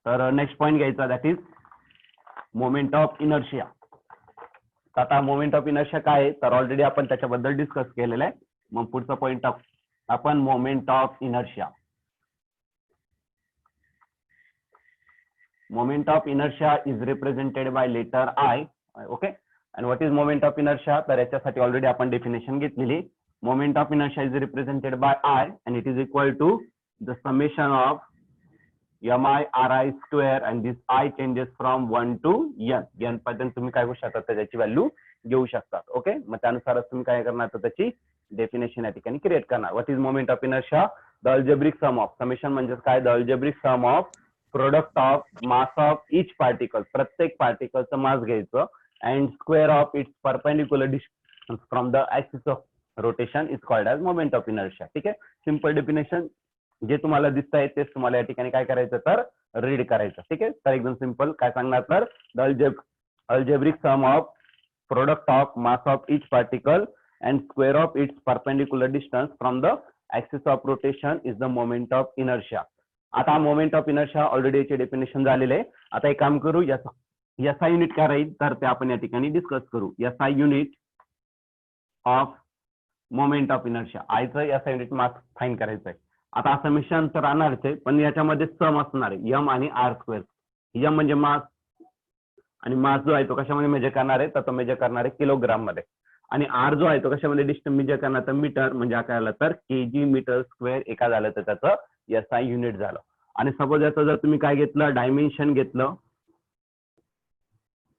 तर next point घ्यायचा that is moment of inertia. आता मोमेंट ऑफ इनर्शिया काय आहे तर ऑलरेडी आपण त्याच्याबद्दल डिस्कस केलेलं आहे. मग पुढचा पॉईंट आपण moment of inertia. Moment of inertia is represented by letter I. Okay, and what is moment of inertia? तर याच्यासाठी ऑलरेडी आपण डेफिनेशन घेतलेली. Moment of inertia is represented bye I and it is equal to the summation of mi ri square and this I changes from 1 to n. n पर्यंत तुम्ही काय करू शकता त्याची व्हॅल्यू घेऊ शकता. ओके, मग त्यानुसारच तुम्ही काय करणार तर त्याची डेफिनेशन या ठिकाणी क्रिएट करणार. What is moment of inertia? The algebraic sum of summation म्हणजे काय? The algebraic sum of product of mass of each particle. प्रत्येक पार्टिकलचं मास घ्यायचं and square of its perpendicular distance from the axis of rotation is called as moment of inertia. ठीक आहे, simple definition जे तुम्हाला दिसत आहे तेच तुम्हाला या ठिकाणी काय करायचं तर रीड करायचं. ठीक आहे, तर एकदम सिंपल काय सांगणार तर the algebraic sum of product of mass of each particle and square of its perpendicular distance from the axis of rotation is the moment of inertia. आता मोमेंट ऑफ इनर्शिया ऑलरेडी याचे definition झालेले आहे. आता एक काम करू, SI unit काय राहील तर ते आपण या ठिकाणी डिस्कस करू. SI unit of moment of inertia. आयचं SI युनिट मास फाइंड करायचं आहे. आता समेशन तर राहणारच आहे पण याच्यामध्ये सम असणार आहे m आणि r स्क्वेअर. m म्हणजे मास आणि मास जो आहे तो कशामध्ये मेजर करणार आहे तर तो मेजर करणार आहे किलोग्राम मध्ये. आणि r जो आहे तो कशामध्ये डिस्टन्स मेजर करणार तर मीटर म्हणजे काय आलं तर kg मीटर स्क्वेअर एका झालं तर त्याचं SI युनिट झालं. आणि सपोज याचं जर तुम्ही काय घेतलं डायमेन्शन घेतलं,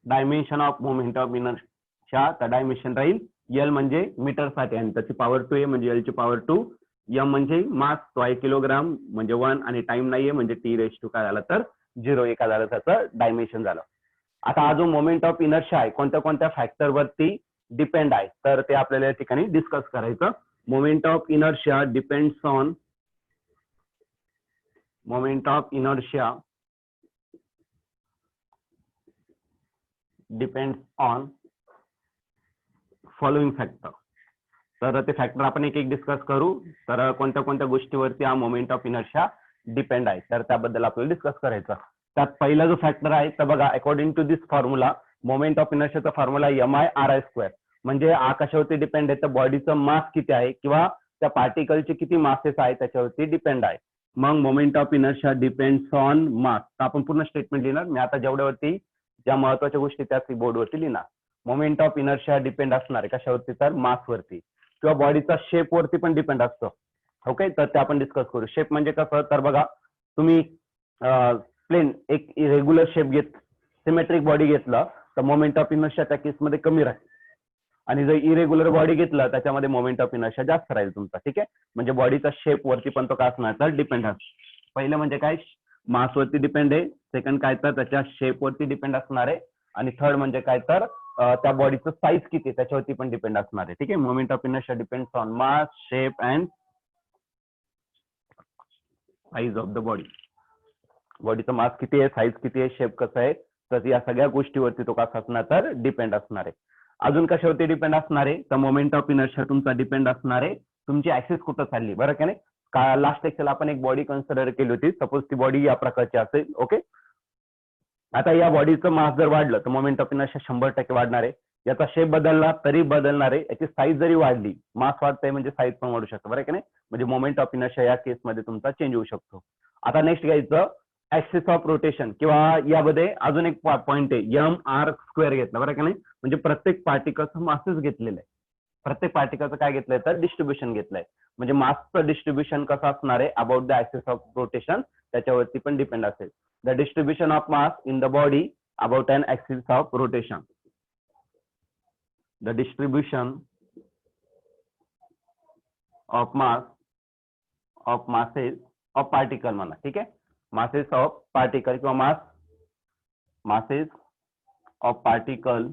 dimension of moment of inertia तर डायमेन्शन राहील L म्हणजे मीटर साठी आणि त्याची पॉवर 2 आहे म्हणजे L ची पॉवर 2. M म्हणजे मास तो आहे किलोग्राम म्हणजे 1 आणि टाइम नाहीये म्हणजे T⁻² काय झालं तर 0 एका झालं त्याचं डायमेन्शन झालं. आता हा जो मोमेंट ऑफ इनर्शिया आहे कोणत्या कोणत्या फॅक्टर वरती डिपेंड आहे तर ते आपल्याला या ठिकाणी डिस्कस करायचं. Moment of inertia depends on moment of inertia depends on following factor. तर ते फॅक्टर आपण एक एक डिस्कस करू. तर कोणत्या कोणत्या गोष्टीवरती हा मोमेंट ऑफ इनर्शिया डिपेंड आहे तर त्याबद्दल आपल्याला डिस्कस करायचं. त्यात पहिला जो फॅक्टर आहे तर बघा according to this formula moment of इनर्शियाचा फॉर्म्युला mi ri स्क्वेअर. म्हणजे आकाशावरती डिपेंड आहे तर बॉडीचं मास किती आहे किंवा त्या पार्टिकलचे किती मासेस आहे त्याच्यावरती डिपेंड आहे. मग moment of inertia depends on मास. आपण पूर्ण स्टेटमेंट लिहिणार. मी आता जेवढ्यावरती ज्या महत्वाच्या गोष्टी त्या बोर्डवरती लिहिणार. मोमेंट ऑफ इनर्शिया डिपेंड असणार आहे कशावरती तर मासवरती किंवा बॉडीचा शेप वरती पण डिपेंड असतो. ओके, तर ते आपण डिस्कस करू. शेप म्हणजे कसं तर बघा तुम्ही प्लेन एक इरेग्युलर शेप सिमेट्रिक बॉडी घेतलं तर मोमेंट ऑफ इनर्शिया त्या केसमध्ये कमी राहील आणि जर इरेग्युलर बॉडी घेतलं त्याच्यामध्ये मोमेंट ऑफ इनर्शिया जास्त राहील तुमचा. ठीक आहे, म्हणजे बॉडीचा शेप वरती पण तो काय असणार तर डिपेंड असतो. पहिलं म्हणजे काय मास वरती डिपेंड आहे. सेकंड काय तर त्याच्या शेप वरती डिपेंड असणार आहे आणि थर्ड म्हणजे काय तर त्या बॉडीचं साईज किती त्याच्यावरती पण डिपेंड असणार आहे. ठीक आहे, moment of inertia depends on mass, shape and size of the body. बॉडीचं मास किती आहे, साईज किती आहे, शेप कसं आहे तर या सगळ्या गोष्टीवरती तो कसा असणार तर डिपेंड असणार आहे. अजून कशावरती डिपेंड असणार आहे तर मोमेंट ऑफ इनर्शिया तुमचा डिपेंड असणार आहे तुमची ऍक्सिस कुठं चालली. बरं का नाही, लास्ट लेक्चरला आपण एक बॉडी कन्सिडर केली होती. सपोज ती बॉडी या प्रकारची असेल. ओके, आता या बॉडीचं मास जर वाढलं तर मोमेंट ऑफ इनर्शिया 100% वाढणार आहे. याचा शेप बदलला तरी बदलणार आहे. याची साईज जरी वाढली मास वाढतंय म्हणजे साईज पण वाढू शकतो. बरं का नाही, म्हणजे मोमेंट ऑफ इनर्शिया या केसमध्ये तुमचा चेंज होऊ शकतो. आता नेक्स्ट घ्यायचं ऍक्सिस ऑफ रोटेशन किंवा यामध्ये अजून एक पॉईंट आहे m r स्क्वेअर घेतला. बरं का नाही, म्हणजे प्रत्येक पार्टिकलचं मासच घेतलेलं आहे. प्रत्येक पार्टिकलचं काय घेतलंय तर डिस्ट्रीब्युशन घेतलंय. म्हणजे मासचं डिस्ट्रीब्युशन कसं असणार आहे about the axis of rotation त्याच्यावरती पण डिपेंड असेल. The distribution of mass in the body about an axis of rotation. The distribution of mass of masses of particle म्हणा. ठीक आहे, masses of particle किंवा masses of particle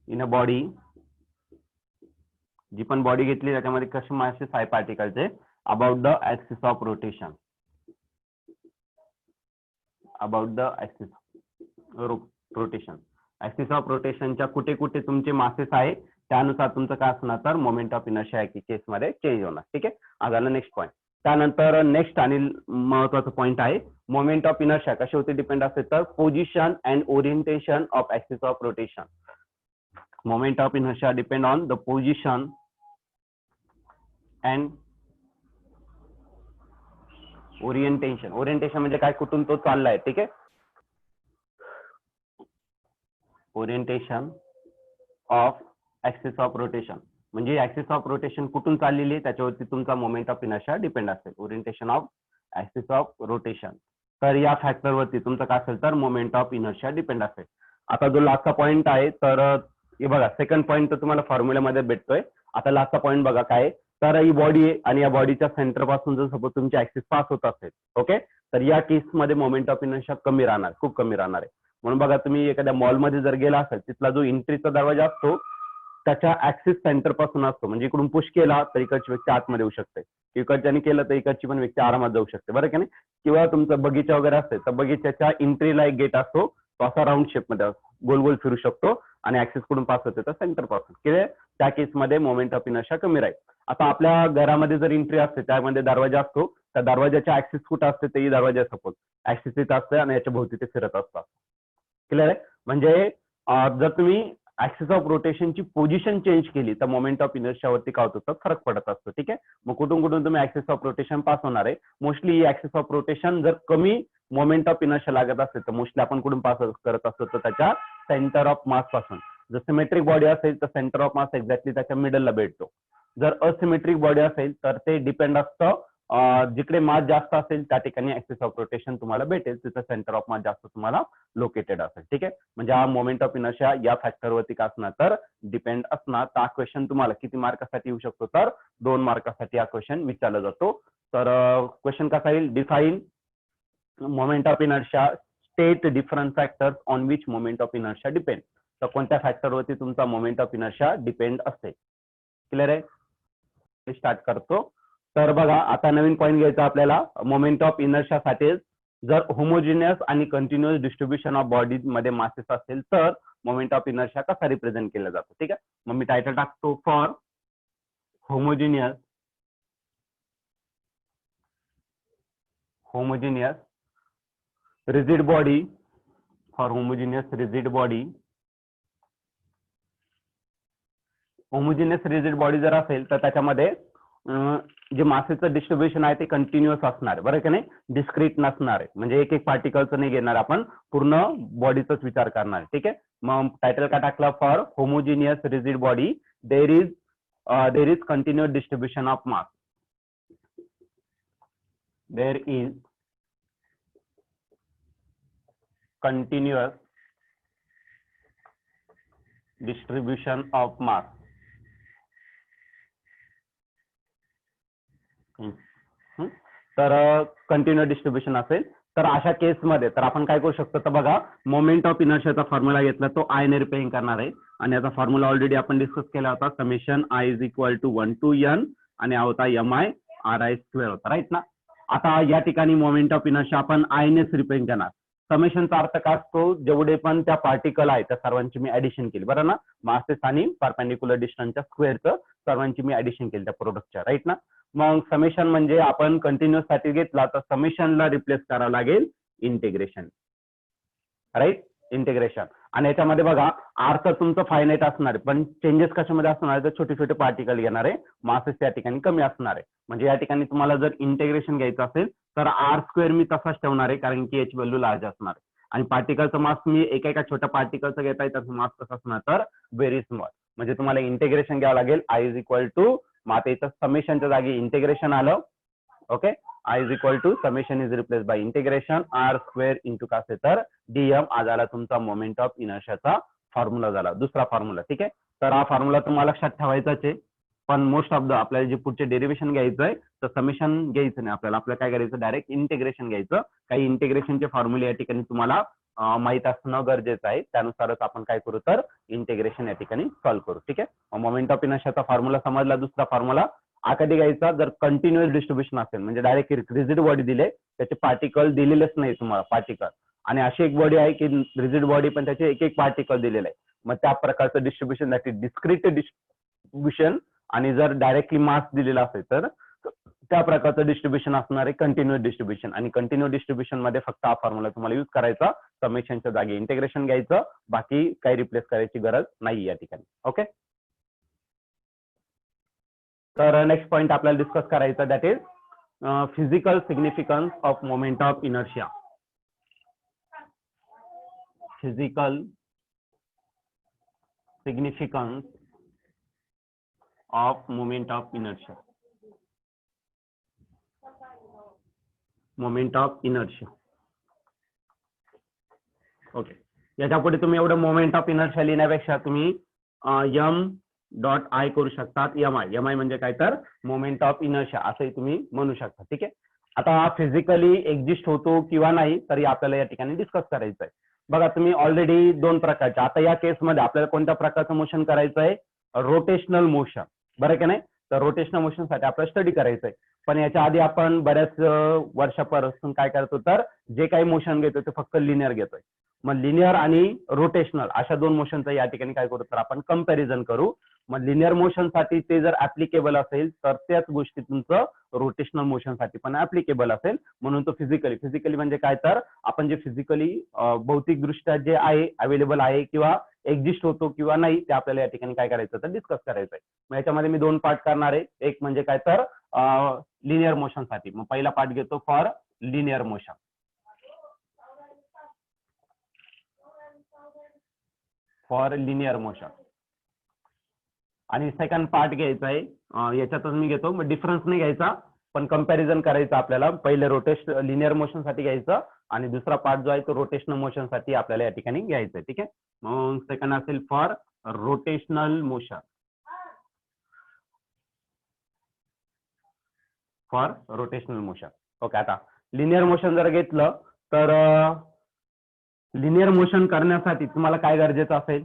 in a body. जी पण body घेतली त्याच्यामध्ये कसे masses आहे पार्टिकलचे about the axis of rotation. About the axis rotation. Axis of रोटेशनच्या कुठे कुठे तुमचे मासेस आहे त्यानुसार तुमचं काय असणार तर मोमेंट ऑफ इनर्शिया केसमध्ये चेंज होणार. ठीक आहे, आता नेक्स्ट पॉईंट त्यानंतर नेक्स्ट आणि महत्वाचा पॉइंट आहे मोमेंट ऑफ इनर्शिया कशावरती डिपेंड असते तर position and orientation of axis of rotation. Moment of inertia depend on the position and orientation. Orientation म्हणजे काय, कुठून तो चाललाय. ठीक आहे, orientation of axis of rotation म्हणजे ऍक्सिस ऑफ रोटेशन कुठून चाललेली आहे त्याच्यावरती तुमचा मोमेंट ऑफ इनर्शिया डिपेंड असेल. Orientation of axis of rotation, तर या फॅक्टरवरती तुमचं काय असेल तर मोमेंट ऑफ इनर्शिया डिपेंड असेल. आता जो लास्टचा पॉइंट आहे तर हे बघा, सेकंड पॉइंट तर तुम्हाला फॉर्म्युल्यामध्ये भेटतोय. आता लास्टचा पॉइंट बघा काय, तर ही बॉडी आहे आणि या बॉडीच्या सेंटर पासून जर सपोज तुमची ऍक्सिस पास होत असेल, ओके, तर या केसमध्ये मोमेंट ऑफ इनर्शिया कमी राहणार, खूप कमी राहणार आहे. म्हणून बघा, तुम्ही एखाद्या मॉलमध्ये जर गेला असेल, तिथला जो एंट्रीचा दरवाजा असतो त्याच्या ऍक्सिस सेंटर पासून असतो, म्हणजे इकडून पुश केला तर इकडची व्यक्ती आतमध्ये येऊ शकते, इकडच्याने केलं तर इकडची पण व्यक्ती आरामात जाऊ शकते, बरं की नाही. किंवा तुमचं बगीचा वगैरे असेल तर बगीच्याच्या एंट्रीला एक गेट असतो, तो असा राऊंड शेपमध्ये गोल गोल फिरू शकतो आणि ऍक्सिस कडून पास होते तर सेंटर पासून, की त्या केसमध्ये मोमेंट ऑफ इनर्शिया कमी राहील. आता आपल्या घरामध्ये जर एंट्री असते त्यामध्ये दरवाजा असतो, त्या दरवाजाच्या ऍक्सिस कुठं असते तेही दरवाजा सपोज ऍक्सिस इथं असते आणि याच्या भोवती ते फिरत असतात. क्लिअर आहे. म्हणजे जर तुम्ही ऍक्सिस ऑफ रोटेशनची पोझिशन चेंज केली तर मोमेंट ऑफ इनर्शियावरती काय होतं फरक पडत असतो. ठीक आहे, मग कुठून कुठून तुम्ही ऍक्सिस ऑफ रोटेशन पास होणार आहे. मोस्टली ऍक्सिस ऑफ रोटेशन जर कमी मोमेंट ऑफ इनर्शिया लागत असेल तर मोस्टली आपण कुठून पास करत असतो तर त्याच्या सेंटर ऑफ मास पासून. जर सिमेट्रिक बॉडी असेल तर सेंटर ऑफ मास एक्झॅक्टली त्याच्या मिडलला भेटतो. जर असिमेट्रिक बॉडी असेल तर ते डिपेंड असतं जिकडे मास जास्त असेल त्या ठिकाणी ऍक्सिस ऑफ रोटेशन तुम्हाला भेटेल, तिथं सेंटर ऑफ मास जास्त तुम्हाला लोकेटेड असेल. ठीक आहे, म्हणजे हा मोमेंट ऑफ इनर्शिया या फॅक्टरवरती काय असणार तर डिपेंड असणार. तर हा क्वेश्चन तुम्हाला किती मार्कासाठी येऊ शकतो तर 2 मार्कासाठी हा क्वेश्चन विचारला जातो. तर क्वेश्चन कसा येईल, define moment of inertia, state different factors on which moment of inertia depend. तर कोणत्या फॅक्टरवरती तुमचा मोमेंट ऑफ इनर्शिया डिपेंड असते. क्लिअर आहे, स्टार्ट करतो. तर बघा, आता नवीन पॉईंट घ्यायचा आपल्याला मोमेंट ऑफ इनर्शियासाठी. जर होमोजिनियस आणि कंटिन्युअस डिस्ट्रीब्युशन ऑफ बॉडीज मध्ये मासेस असेल तर मोमेंट ऑफ इनर्शिया कसा रिप्रेझेंट केला जातो. ठीक आहे, मग मी टायटल टाकतो for homogeneous rigid body, for homogeneous rigid body. Homogeneous rigid body जर असेल तर त्याच्यामध्ये जे मासेचं डिस्ट्रीब्युशन आहे ते कंटिन्युअस असणार आहे, बरं की नाही, डिस्क्रीट नसणार आहे. म्हणजे एक एक पार्टिकलचं नाही घेणार आपण, पूर्ण बॉडीचाच विचार करणार. ठीक आहे, मग टायटल काय टाकला, for homogeneous rigid body there is continuous distribution of mass. There is continuous distribution of mass. तर कंटिन्युअस डिस्ट्रीब्युशन असेल तर अशा केसमध्ये तर आपण काय करू शकतो तर बघा, मोमेंट ऑफ इनर्शियाचा फॉर्म्युला घेतला तो आय ने रिप्रेझेंट करणार आहे आणि याचा फॉर्म्युला ऑलरेडी आपण डिस्कस केला होता. Summation I is equal to 1 to n आणि हा होता MI RI स्क्वेअर होता, राईट ना. आता या ठिकाणी मोमेंट ऑफ इनर्शिया आपण आय नेच रिप्रेझेंट करणार. समेशनचा अर्थ काय असतो, जेवढे पण त्या पार्टिकल आहे त्या सर्वांची मी ऍडिशन केली, बरं ना, मासेस आणि परपेंडिक्युलर डिस्टन्सच्या स्क्वेअरचं सर्वांची मी ऍडिशन केली त्या प्रोडक्टच्या, राईट ना. मग समेशन म्हणजे आपण कंटिन्युअस साठी घेतला तर समेशनला रिप्लेस करावं लागेल इंटिग्रेशन, राईट, इंटिग्रेशन. आणि याच्यामध्ये बघा आरचं तुमचं फायनाईट असणार आहे, पण चेंजेस कशामध्ये असणार आहे तर छोटे छोटे पार्टिकल घेणार आहे, मासेस या ठिकाणी कमी असणार आहे. म्हणजे या ठिकाणी तुम्हाला जर इंटिग्रेशन घ्यायचं असेल तर आर स्क्वेअर मी तसाच ठेवणार आहे कारण की एच व्हॅल्यू लार्ज असणार आहे. आणि पार्टिकलचं मास मी एका छोट्या पार्टिकलचं घेताय त्याचं मास कसं असणार तर व्हेरी स्मॉल. म्हणजे तुम्हाला इंटिग्रेशन घ्यावं लागेल आय इज इक्वल टू, मग आता इथं समेशनच्या जागी इंटिग्रेशन आलं, okay. I is equal to summation is replace by integration r square into काय असेल तर डीएम. आज आला तुमचा मोमेंट ऑफ इनर्शियाचा फॉर्म्युला झाला, दुसरा फॉर्म्युला. ठीक आहे, तर हा फॉर्म्युला तुम्हाला लक्षात ठेवायचाच आहे, पण मोस्ट ऑफ द आपल्याला जे पुढचे डेरिव्हेशन घ्यायचं आहे तर समेशन घ्यायचं नाही आपल्याला काय करायचं डायरेक्ट इंटिग्रेशन घ्यायचं. काही इंटिग्रेशनचे फॉर्म्युले या ठिकाणी तुम्हाला माहित असणं गरजेचं आहे, त्यानुसारच आपण काय करू तर इंटिग्रेशन या ठिकाणी सॉल्व्ह करू. ठीक आहे, मोमेंट ऑफ इनर्शियाचा फॉर्म्युला समजला. दुसरा फॉर्म्युला हा कधी घ्यायचा जर कंटिन्युअस डिस्ट्रीब्युशन असेल, म्हणजे डायरेक्ट रिजिड बॉडी दिले त्याचे पार्टिकल दिलेलेच नाही तुम्हाला पार्टिकल, आणि अशी एक बॉडी आहे की रिजिड बॉडी पण त्याचे एक एक पार्टिकल दिलेले आहे, मग त्या प्रकारचं डिस्ट्रीब्युशन डिस्क्रीट डिस्ट्रीब्युशन. आणि जर डायरेक्टली मास दिलेला असेल तर त्या प्रकारचं डिस्ट्रीब्युशन असणार आहे कंटिन्युअस डिस्ट्रीब्युशन. आणि कंटिन्युअस डिस्ट्रीब्युशन मध्ये फक्त हा फॉर्म्युला तुम्हाला यूज करायचा, समेशनच्या जागी इंटिग्रेशन घ्यायचं, बाकी काही रिप्लेस करायची गरज नाही या ठिकाणी. ओके, तर नेक्स्ट पॉइंट आपल्याला डिस्कस करायचा, that is physical significance of moment of inertia. Physical significance of moment of inertia. Moment of inertia. Okay, याच्या पुढे तुम्ही एवढं मोमेंट ऑफ इनर्शिया लिहिण्यापेक्षा तुम्ही m.I करू शकतात. एम आय म्हणजे काय तर मोमेंट ऑफ इनर्शिया असंही तुम्ही म्हणू शकता. ठीक आहे, आता हा फिजिकली एक्झिस्ट होतो किंवा नाही तरी आपल्याला या ठिकाणी डिस्कस करायचं आहे. बघा, तुम्ही ऑलरेडी दोन प्रकारचे, आता या केसमध्ये आपल्याला कोणत्या प्रकारचं मोशन करायचं आहे, रोटेशनल मोशन, बरं की नाही. तर रोटेशनल मोशन साठी आपल्याला स्टडी करायचं आहे. पण याच्या आधी आपण बऱ्याच वर्षापासून काय करतो, तर जे काही मोशन घेतो ते फक्त लिनियर घेतोय. मग लिनियर आणि रोटेशनल अशा दोन मोशनचं या ठिकाणी काय करू, तर आपण कंपॅरिझन करू. मग लिनियर मोशन साठी ते जर ऍप्लिकेबल असेल तर त्याच गोष्टी तुमचं रोटेशनल मोशन साठी पण ऍप्लिकेबल असेल. म्हणून तो फिजिकली म्हणजे काय, तर आपण जे फिजिकली भौतिकदृष्ट्या जे आहे अवेलेबल आहे किंवा एक्झिस्ट होतो किंवा नाही ते आपल्याला या ठिकाणी काय करायचं तर डिस्कस करायचं आहे. मग याच्यामध्ये मी दोन पार्ट करणार आहे. एक म्हणजे काय तर लिनियर मोशन साठी. मग पहिला पार्ट घेतो for linear motion. For linear motion आणि सेकंड पार्ट घ्यायचा आहे. याच्यातच मी घेतो, मग डिफरन्स नाही घ्यायचा पण कंपॅरिझन करायचं आपल्याला. पहिले लिनियर मोशन साठी घ्यायचं आणि दुसरा पार्ट जो आहे तो रोटेशनल मोशन साठी आपल्याला या ठिकाणी घ्यायचा आहे. ठीक आहे, मग सेकंड असेल for rotational motion. For rotational motion. Okay, आता लिनियर मोशन जर घेतलं तर लिनियर मोशन करण्यासाठी तुम्हाला काय गरजेचं असेल,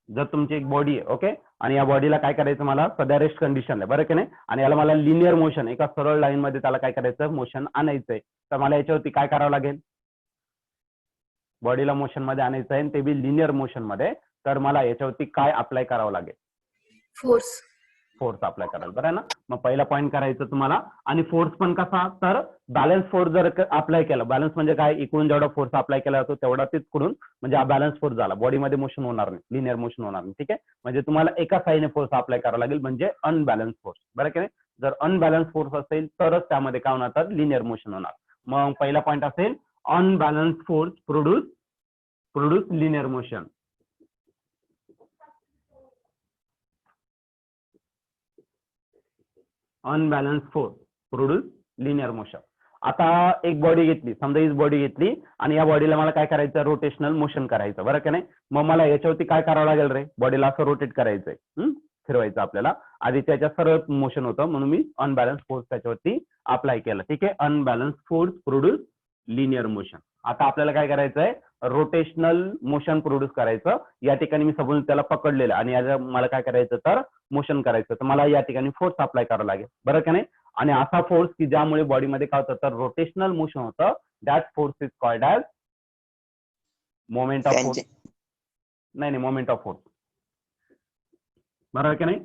जर तुमची एक बॉडी आहे, ओके, आणि या बॉडीला काय करायचं, मला सध्या रेस्ट कंडिशन आहे, बरं की नाही, आणि याला मला लिनियर मोशन एका सरळ लाईन मध्ये त्याला काय करायचं, मोशन आणायचंय. तर मला याच्यावरती काय करावं लागेल, बॉडीला मोशन मध्ये आणायचं आहे ते बी लिनियर मोशन मध्ये. तर मला याच्यावरती काय अप्लाय करावं लागेल, फोर्स अप्लाय करायला, बरं ना. मग पहिला पॉईंट करायचं तुम्हाला. आणि फोर्स पण कसा, तर बॅलन्स फोर्स जर अप्लाय केला, बॅलन्स म्हणजे काय, इकडून जेवढा फोर्स अप्लाय केला जातो तेवढा तिकडून, म्हणजे हा बॅलन्स फोर्स झाला, बॉडीमध्ये मोशन होणार नाही, लिनियर मोशन होणार नाही. ठीक आहे, म्हणजे तुम्हाला एका साईडने फोर्स अप्लाय करावा लागेल, म्हणजे अनबॅलन्स फोर्स, बरं की नाही. जर अनबॅलन्स फोर्स असेल तरच त्यामध्ये काय होणार, तर लिनियर मोशन होणार. मग पहिला पॉईंट असेल unbalance force produce linear motion. Unbalance force produce linear motion. आता एक बॉडी घेतली, समजा हीच बॉडी घेतली आणि या बॉडीला मला काय करायचं, रोटेशनल मोशन करायचं, बरं का नाही. मग मला याच्यावरती काय करावं लागेल रे, बॉडीला असं रोटेट करायचंय, फिरवायचं आपल्याला. आधी त्याच्या सरळ मोशन होतं म्हणून मी अनबॅलन्स फोर्स त्याच्यावरती अप्लाय केला. ठीक आहे, unbalance force produce linear motion. आता आपल्याला काय करायचंय, रोटेशनल मोशन प्रोड्यूस करायचं. या ठिकाणी मी सपोज त्याला पकडलेलं आणि याला मला काय करायचं, तर मोशन करायचं, तर मला या ठिकाणी फोर्स अप्लाय करावा लागेल, बरं का नाही. आणि असा फोर्स की ज्यामुळे बॉडीमध्ये काय होतं, तर रोटेशनल मोशन होतं. That force is called as moment of force. नाही, मोमेंट ऑफ फोर्स, बरोबर की नाही.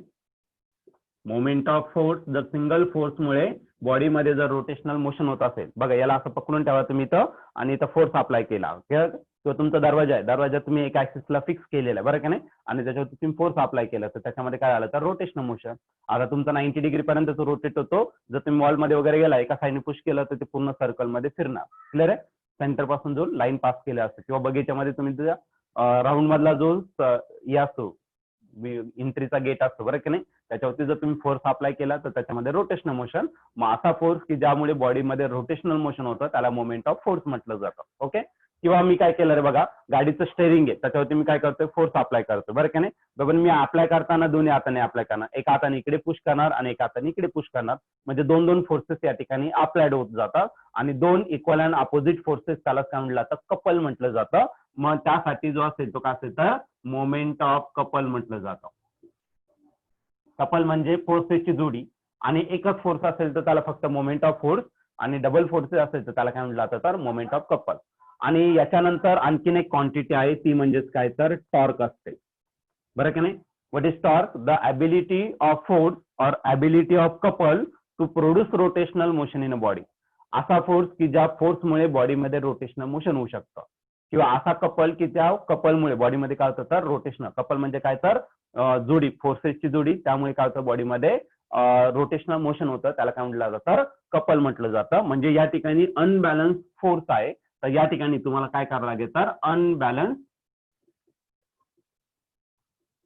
मोमेंट ऑफ फोर्स, जर सिंगल फोर्समुळे बॉडीमध्ये जर रोटेशनल मोशन होत असेल, बघा याला असं पकडून ठेवा तुम्ही इथं आणि इथं फोर्स अप्लाय केला, किंवा तुमचा दरवाजा आहे, दरवाजा तुम्ही एक ऍक्सिसला फिक्स केलेला आहे, बरं का नाही, आणि त्याच्यावरती तुम्ही फोर्स अप्लाय केला, तर त्याच्यामध्ये काय झालं, तर रोटेशनल मोशन. आता तुमचा 90 डिग्री पर्यंत तो रोटेट होतो. जर तुम्ही वॉलमध्ये वगैरे गेला, एका साईडने पुश केलं तर ते पूर्ण सर्कलमध्ये फिरणार. क्लिअर आहे, सेंटर पासून जो लाईन पास केला असतो, किंवा बगीच्यामध्ये तुम्ही तुझ्या राऊंड मधला जो असतो, एंट्रीचा गेट असतो, बरं की नाही, त्याच्यावरती जर तुम्ही फोर्स अप्लाय केला तर त्याच्यामध्ये रोटेशनल मोशन. मग असा फोर्स की ज्यामुळे बॉडीमध्ये रोटेशनल मोशन होतं त्याला मोमेंट ऑफ फोर्स म्हटलं जातं. ओके, किंवा मी काय केलं रे बघा, गाडीचं स्टेअरिंग आहे त्याच्यावरती मी काय करतोय, फोर्स अप्लाय करतोय, बरं की नाही. बघा मी अप्लाय करताना दोन्ही हाताने अप्लाय करणार, एका हाताने इकडे पुश करणार आणि एका हाताने इकडे पुश करणार, म्हणजे दोन फोर्सेस या ठिकाणी अप्लायड होत जातात. आणि दोन इक्वल अँड अपोजिट फोर्सेस त्याला काय म्हटलं जातं, कपल म्हटलं जातं. मग त्यासाठी जो असेल तो काय असेल, तर मोमेंट ऑफ कपल म्हटलं जातं. कपल म्हणजे फोर्सेसची जोडी, आणि एकच फोर्स असेल तर त्याला फक्त मोमेंट ऑफ फोर्स, आणि डबल फोर्सेस असेल तर त्याला काय म्हटलं जातं, तर मोमेंट ऑफ कपल. आणि याच्यानंतर आणखीन एक क्वांटिटी आहे, ती म्हणजेच काय, तर टॉर्क असते, बरं की नाही. What is torque, the ability of force और ability of couple to produce rotational motion in a body. असा फोर्स की ज्या फोर्समुळे बॉडीमध्ये रोटेशनल मोशन होऊ शकतं, किंवा असा कपल की त्या कपलमुळे बॉडीमध्ये काय होतं तर रोटेशनल, कपल म्हणजे काय तर जोडी, फोर्सेसची जोडी, त्यामुळे काय होतं बॉडीमध्ये रोटेशनल मोशन होतं, त्याला काय म्हटलं जातं तर कपल म्हटलं जातं. म्हणजे या ठिकाणी अनबॅलन्स फोर्स आहे, तर या ठिकाणी तुम्हाला काय करावं लागेल तर अनबॅलन्स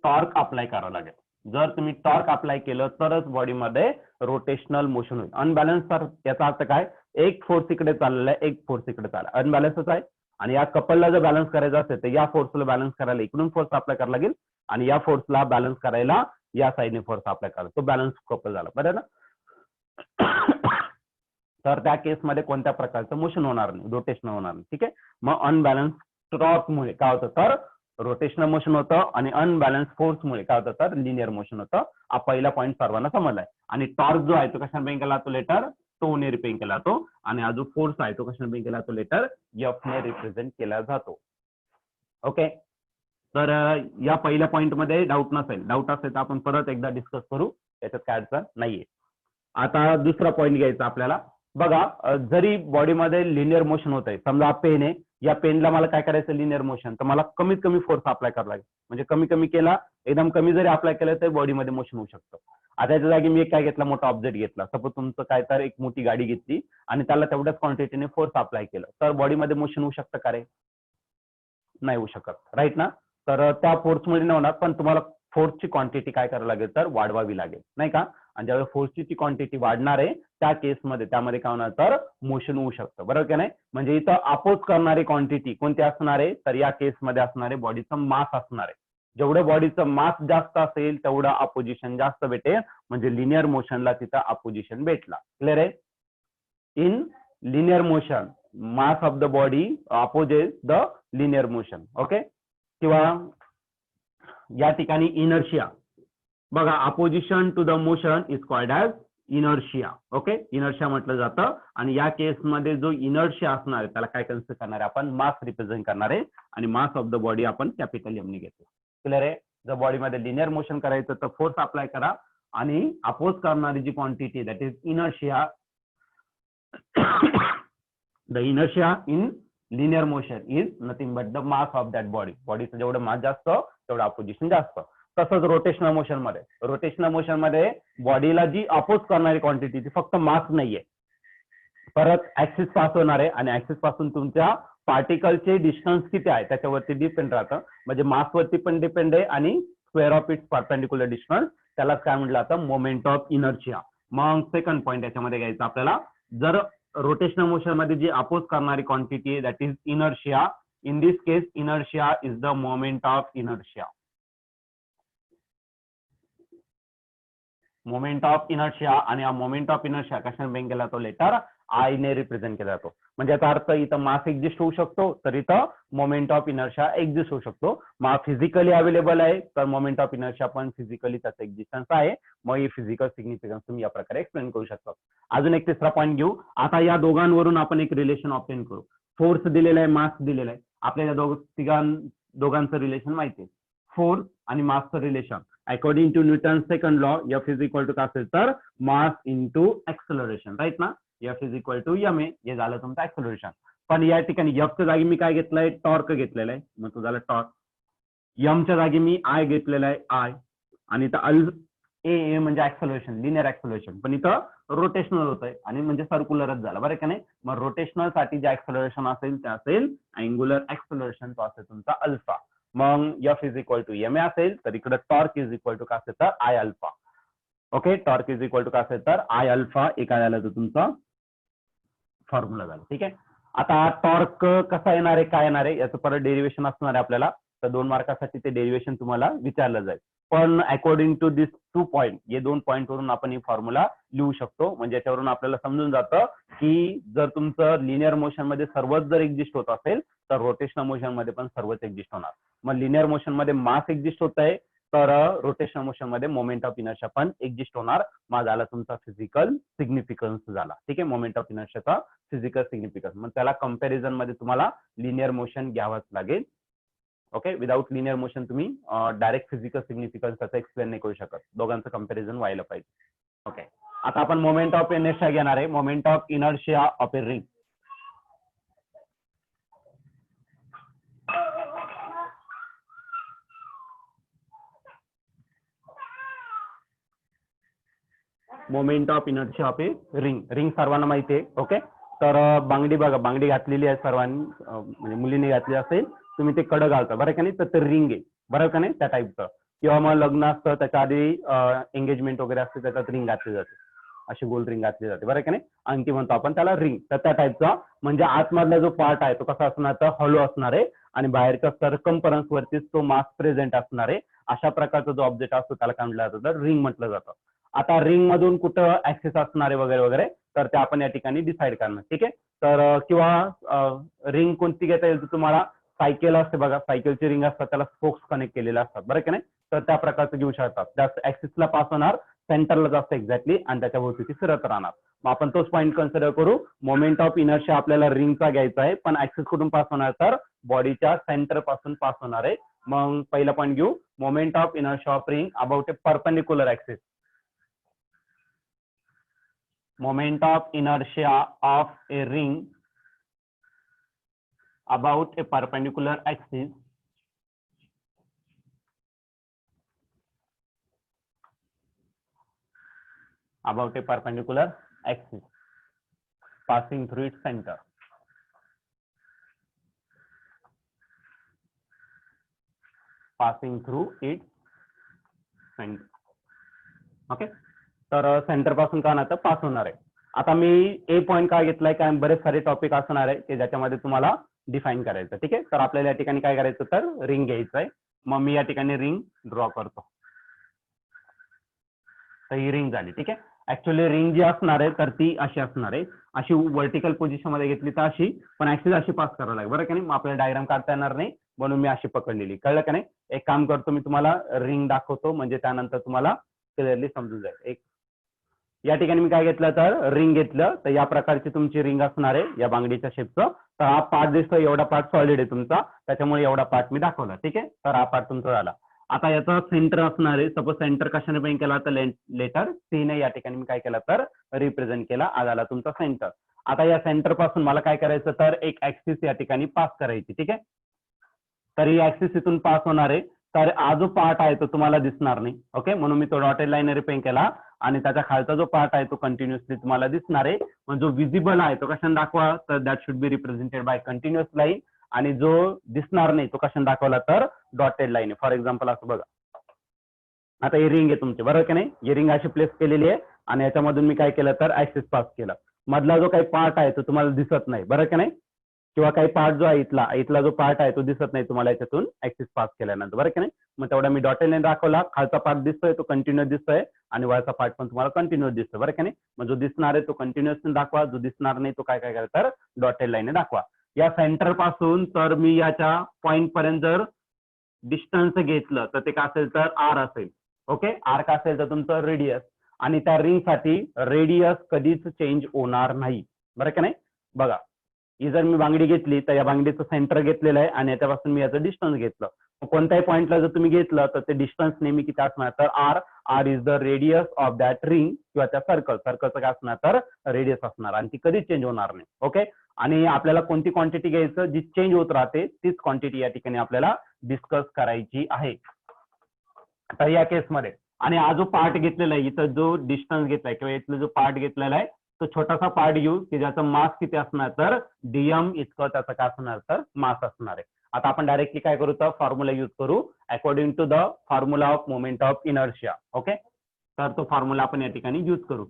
टॉर्क अप्लाय करावं लागेल. जर तुम्ही टॉर्क अप्लाय केलं तरच बॉडीमध्ये रोटेशनल मोशन होईल. अनबॅलन्स तर याचा अर्थ काय, एक फोर्स इकडे चाललेला आहे, एक फोर्स इकडे चालला, अनबॅलन्सच आहे. आणि या कपलला जर बॅलन्स करायचं असेल तर या फोर्सला बॅलन्स करायला इकडून फोर्स अप्लाय करावा लागेल, आणि या फोर्सला बॅलन्स करायला या साईडने फोर्स अप्लाय करायला, तो बॅलन्स कपल झाला, बरोबर ना. तर त्या केसमध्ये कोणत्या प्रकारचं मोशन होणार नाही, रोटेशन होणार नाही. ठीक आहे. मग अनबॅलन्स टॉर्कमुळे काय होतं तर रोटेशनल मोशन होतं, आणि अनबॅलन्स फोर्समुळे काय होतं तर लिनियर मोशन होतं. हा पहिला पॉईंट सर्वांना समजलाय. आणि टॉर्क जो आहे तो कशाने बेंक केला जातो लेटर टो ने रिप्रेझेंट केला जातो, आणि हा जो फोर्स आहे तो कशाने बेंक केला जातो लेटर एफ ने रिप्रेझेंट केला जातो. ओके. तर या पहिल्या पॉईंट मध्ये डाऊट नसेल, डाऊट असेल तर आपण परत एकदा डिस्कस करू, त्याच्यात काय अडचण नाहीये. आता दुसरा पॉईंट घ्यायचा आपल्याला. बघा, जरी बॉडीमध्ये लिनियर मोशन होत आहे, समजा पेन आहे, या पेनला मला काय करायचं लिनियर मोशन, तर मला कमीत कमी फोर्स अप्लाय करावा लागेल. म्हणजे कमी कमी केला, एकदम कमी जरी अप्लाय केलं तर बॉडीमध्ये मोशन होऊ शकतं. आता त्याच्या जागी मी काय घेतला, मोठा ऑब्जेक्ट घेतला, सपोज तुमचं काय तर एक मोठी गाडी घेतली आणि त्याला तेवढ्याच क्वांटिटीने फोर्स अप्लाय केलं, तर बॉडीमध्ये मोशन होऊ शकतं का रे, नाही होऊ शकत, राईट ना. तर त्या फोर्समुळे नाही होणार, पण तुम्हाला फोर्सची क्वांटिटी काय करावी लागेल तर वाढवावी लागेल, नाही का. आणि ज्यावेळेस फोर्सची क्वांटिटी वाढणार आहे त्या केसमध्ये त्यामध्ये काय होणार तर मोशन होऊ शकतं, बरोबर की नाही. म्हणजे इथं अपोज करणारी क्वांटिटी कोणती असणार आहे तर या केसमध्ये असणारे बॉडीचं मास असणार आहे. जेवढं बॉडीचं मास जास्त असेल तेवढं अपोजिशन जास्त भेटेल, म्हणजे लिनियर मोशनला तिथं अपोजिशन भेटला. क्लिअर आहे. In linear motion mass of the body opposes the linear motion. Okay. किंवा या ठिकाणी इनर्शिया, बघा opposition to the motion is called as inertia. Okay. Inertia म्हटलं जातं, आणि या केसमध्ये जो इनर्शिया असणार आहे त्याला काय कन्सिडर करणार आहे आपण, मास रिप्रेझेंट करणार आहे, आणि मास ऑफ द बॉडी आपण कॅपिटल एम ने घेतो. क्लिअर आहे. जर बॉडीमध्ये लिनियर मोशन करायचं तर फोर्स अप्लाय करा, आणि अपोज करणारी जी quantity that is inertia, the inertia in linear motion is nothing but the mass of that body. बॉडीचं जेवढं मास जास्त तेवढं अपोजिशन जास्त. तसंच रोटेशनल मोशन मध्ये बॉडीला जी अपोज करणारी क्वांटिटी ती फक्त मास नाहीये, परत ऍक्सिस पास होणार आहे, आणि ऍक्सिस पासून तुमच्या पार्टिकलचे डिस्टन्स किती आहे त्याच्यावरती डिपेंड राहतं. म्हणजे मासवरती पण डिपेंड आहे, आणि square of its perpendicular distance, त्याला काय म्हटलं जातं मोमेंट ऑफ इनर्शिया. मग सेकंड पॉईंट याच्यामध्ये घ्यायचा आपल्याला, जर रोटेशनल मोशन मध्ये जी अपोज करणारी quantity that is inertia, in this case inertia is the moment of inertia. Moment of inertia, आणि हा मोमेंट ऑफ इनर्शिया कशाने बेंक केला जातो लेटर आय ने रिप्रेझेंट केला जातो. म्हणजे याचा अर्थ इथं मास एक्झिस्ट होऊ शकतो, तर इथं मोमेंट ऑफ इनर्शिया एक्झिस्ट होऊ शकतो. मास फिजिकली अवेलेबल आहे तर मोमेंट ऑफ इनर्शिया पण फिजिकली त्याचा एक्झिस्टन्स आहे. मग ही फिजिकल सिग्निफिकन्स तुम्ही या प्रकारे एक्सप्लेन करू शकता. अजून एक तिसरा पॉईंट घेऊ. आता या दोघांवरून आपण एक रिलेशन ऑब्टेन करू. फोर्स दिलेला आहे, मास दिलेला आहे, आपल्याला दोघांचं रिलेशन माहिती आहे. फोर्स आणि मासचं relation according to Newton second law, F is equal to काय असेल तर मास इंटू एक्सेलरेशन, राईट ना. F is equal to m a, हे झालं तुमचं एक्सेलरेशन. पण या ठिकाणी एफच्या जागी मी काय घेतलंय टॉर्क घेतलेला आहे, मग तो झाला टॉर्क. एमच्या जागी मी आय घेतलेला आहे आय, आणि इथं ए म्हणजे एक्सेलरेशन, लिनियर एक्सेलरेशन, पण इथं रोटेशनल होत आहे, आणि म्हणजे सर्क्युलरच झालं, बरं का नाही. मग रोटेशनल साठी जे एक्सेलरेशन असेल ते असेल अँग्युलर एक्सेलरेशन, तो असेल तुमचा अल्फा. मग f is equal to m a असेल तर इकडे टॉर्क इज इक्वल टू काय असेल तर I alpha. Okay. Torque is equal to काय असेल तर आय अल्फा, एक काय झालं तर तुमचा फॉर्म्युला झाला. ठीक आहे. आता टॉर्क कसा येणार आहे, काय येणार आहे, याचं परत डेरिवेशन असणार आहे आपल्याला, तर 2 मार्कासाठी ते डेरिवेशन तुम्हाला विचारलं जाईल. पण अकॉर्डिंग टू दिस 2 पॉईंट, हे 2 पॉईंट वरून आपण ही फॉर्म्युला लिहू शकतो. म्हणजे याच्यावरून आपल्याला समजून जातं की जर तुमचं लिनियर मोशन मध्ये सर्वच जर एक्झिस्ट होत असेल तर रोटेशनल मोशन मध्ये पण सर्वच एक्झिस्ट होणार. मग लिनियर मोशन मध्ये मास एक्झिस्ट होत आहे, तर रोटेशनल मोशन मध्ये मोमेंट ऑफ इनर्शिया पण एक्झिस्ट होणार. मग झाला तुमचा फिजिकल सिग्निफिकन्स झाला. ठीक आहे. मोमेंट ऑफ इनर्शियाचा फिजिकल सिग्निफिकन्स, मग त्याला कंपॅरिझन मध्ये तुम्हाला लिनियर मोशन घ्यावंच लागेल. ओके. विदाउट लिनियर मोशन तुम्ही डायरेक्ट फिजिकल सिग्निफिकन्स त्याचा एक्सप्लेन नाही करू शकत, दोघांचं कंपॅरिझन व्हायला पाहिजे. ओके. आता आपण मोमेंट ऑफ इनर्शिया घेणार आहे. Moment of inertia of a ring. Moment of inertia of a ring. Ring सर्वांना माहिती आहे. ओके, तर बांगडी बघा, बांगडी घातलेली आहे सर्वांनी, म्हणजे मुलींनी घातली असेल, तुम्ही ते कडं घालता बरं का नाही, तर ते रिंग आहे बरं का नाही, त्या टाईपचं. किंवा मग लग्न असतं त्याच्या आधी एंगेजमेंट वगैरे असते, त्याच्यात रिंग घातली जाते, अशी गोल रिंग घातली जाते बरं का नाही, अंगठी म्हणतो आपण त्याला रिंग. तर त्या टाईपचा म्हणजे आतमधला जो पार्ट आहे तो कसा असणार, तर हॉलो असणार आहे आणि बाहेरच्या सर्कम्फरन्स वरतीच तो मास प्रेझेंट असणार आहे. अशा प्रकारचा जो ऑब्जेक्ट असतो त्याला काय म्हटलं जातं, तर रिंग म्हटलं जातं. आता रिंग मधून कुठं ऍक्सेस असणार आहे वगैरे वगैरे, तर ते आपण या ठिकाणी डिसाईड करणार. ठीक आहे, तर किंवा रिंग कोणती घेता येईल, तर तुम्हाला सायकल असते बघा, सायकलची रिंग असतात, त्याला स्पोक्स कनेक्ट केलेले असतात बरं की नाही, तर त्या प्रकारचं घेऊ शकतात. जास्त ऍक्सिसला पास होणार, सेंटरला जास्त एक्झॅक्टली, आणि त्याच्या भोवती फिरत राहणार. मग आपण तोच पॉईंट कन्सिडर करू. मोमेंट ऑफ इनर्शिया आपल्याला रिंगचा घ्यायचा आहे, पण ऍक्सिस कुठून पास होणार, तर बॉडीच्या सेंटर पासून पास होणार आहे. मग पहिला पॉईंट घेऊ, moment of inertia of ring about a perpendicular axis. Moment of inertia of a ring about a perpendicular axis passing through its center. Okay, तर सेंटर पासून का ना पास होणार आहे. आता मी ए पॉईंट काय घेतलाय, काय बरेच सारे टॉपिक असणार आहे की ज्याच्यामध्ये तुम्हाला डिफाईन करायचं. ठीक आहे, तर आपल्याला या ठिकाणी काय करायचं, तर रिंग घ्यायचं आहे. मग मी या ठिकाणी रिंग ड्रॉ करतो. तर ही रिंग झाली. ठीक आहे, ऍक्च्युअली रिंग जी असणार आहे तर ती अशी असणार आहे, अशी व्हर्टिकल पोझिशन मध्ये घेतली तर अशी, पण ऍक्च्युअली अशी पास करावं लागेल बरं का नाही, मग आपल्याला डायग्राम काढता येणार नाही, म्हणून मी अशी पकडलेली. कळलं का नाही. एक काम करतो, मी तुम्हाला रिंग दाखवतो, म्हणजे त्यानंतर तुम्हाला क्लिअरली समजून जाईल. एक या ठिकाणी मी काय घेतलं, तर रिंग घेतलं, तर या प्रकारची तुमची रिंग असणार आहे या बांगडीच्या शेपचं. तर हा पार्ट दिसतो, एवढा पार्ट सॉलिड आहे तुमचा, त्याच्यामुळे एवढा पार्ट मी दाखवला. ठीक आहे, तर हा पार्ट तुमचा झाला. आता याचा सेंटर असणार आहे, सपोज सेंटर कशाने पेंट केला, तर लेटर सी ने या ठिकाणी मी काय केलं, तर रिप्रेझेंट केला, आला तुमचा सेंटर. आता या सेंटर पासून मला काय करायचं, तर एक ऍक्सिस या ठिकाणी पास करायची. ठीक आहे, तर ही ऍक्सिस इथून पास होणार आहे, तर हा जो पार्ट आहे तो तुम्हाला दिसणार नाही. ओके, म्हणून मी तो डॉटेड लाईन रिपेंट केला, आणि त्याच्या खालचा जो पार्ट आहे तो कंटिन्युअसली तुम्हाला दिसणार आहे. मग जो विजिबल आहे तो कशाने दाखवा, तर that should be represented by continuous line, आणि जो दिसणार नाही तो कशाने दाखवला, तर डॉटेड लाईन आहे. फॉर एक्झाम्पल असं बघा, आता ही रिंग आहे तुमची बरोबर की नाही, ही रिंग अशी प्लेस केलेली आहे, आणि याच्यामधून मी काय केलं, तर ऍक्सिस पास केला. मधला जो काही पार्ट आहे तो तुम्हाला दिसत नाही बरोबर की नाही, किंवा काही पार्ट जो आहे इथला जो पार्ट आहे तो दिसत नाही तुम्हाला याच्यातून ऍक्सिस पास केल्यानंतर बरं की नाही. मग तेवढा मी डॉटेड लाईन दाखवला, खालचा पार्ट दिसतोय तो कंटिन्युअस दिसतोय, आणि वरचा पार्ट पण तुम्हाला कंटिन्युअस दिसतोय बरं की नाही. मग जो दिसणार आहे तो कंटिन्युअस दाखवा, जो दिसणार नाही तो काय काय करा, तर डॉटेड लाईन दाखवा. या सेंटर पासून तर मी याच्या पॉईंट पर्यंत जर डिस्टन्स घेतलं तर ते काय असेल, तर आर असेल. ओके, आर का असेल, तर तुमचं रेडियस, आणि त्या रिंग साठी रेडियस कधीच चेंज होणार नाही बरं का नाही. बघा, ही जर मी बांगडी घेतली तर या बांगडीचं सेंटर घेतलेलं आहे, आणि याच्यापासून मी याचं डिस्टन्स घेतलं. कोणत्याही पॉईंटला जर तुम्ही घेतलं तर ते डिस्टन्स नेहमी किती असणार, तर r is the radius of that ring, किंवा त्या सर्कलचं काय असणार, तर रेडियस असणार, आणि ती कधीच चेंज होणार नाही. ओके, आणि आपल्याला कोणती क्वांटिटी घ्यायचं, जी चेंज होत राहते तीच क्वांटिटी या ठिकाणी आपल्याला डिस्कस करायची आहे. तर या केसमध्ये, आणि हा जो पार्ट घेतलेला आहे, इथं जो डिस्टन्स घेतलाय किंवा इथला जो पार्ट घेतलेला आहे, तो छोटासा पार्ट घेऊ की ज्याचा मास किती असणार, तर डीएम इतकं त्याचं काय असणार, तर मास असणार आहे. आता आपण डायरेक्टली काय करू, तर फॉर्म्युला यूज करू according to the formula of moment of inertia. Okay, तर तो फॉर्म्युला आपण या ठिकाणी यूज करू.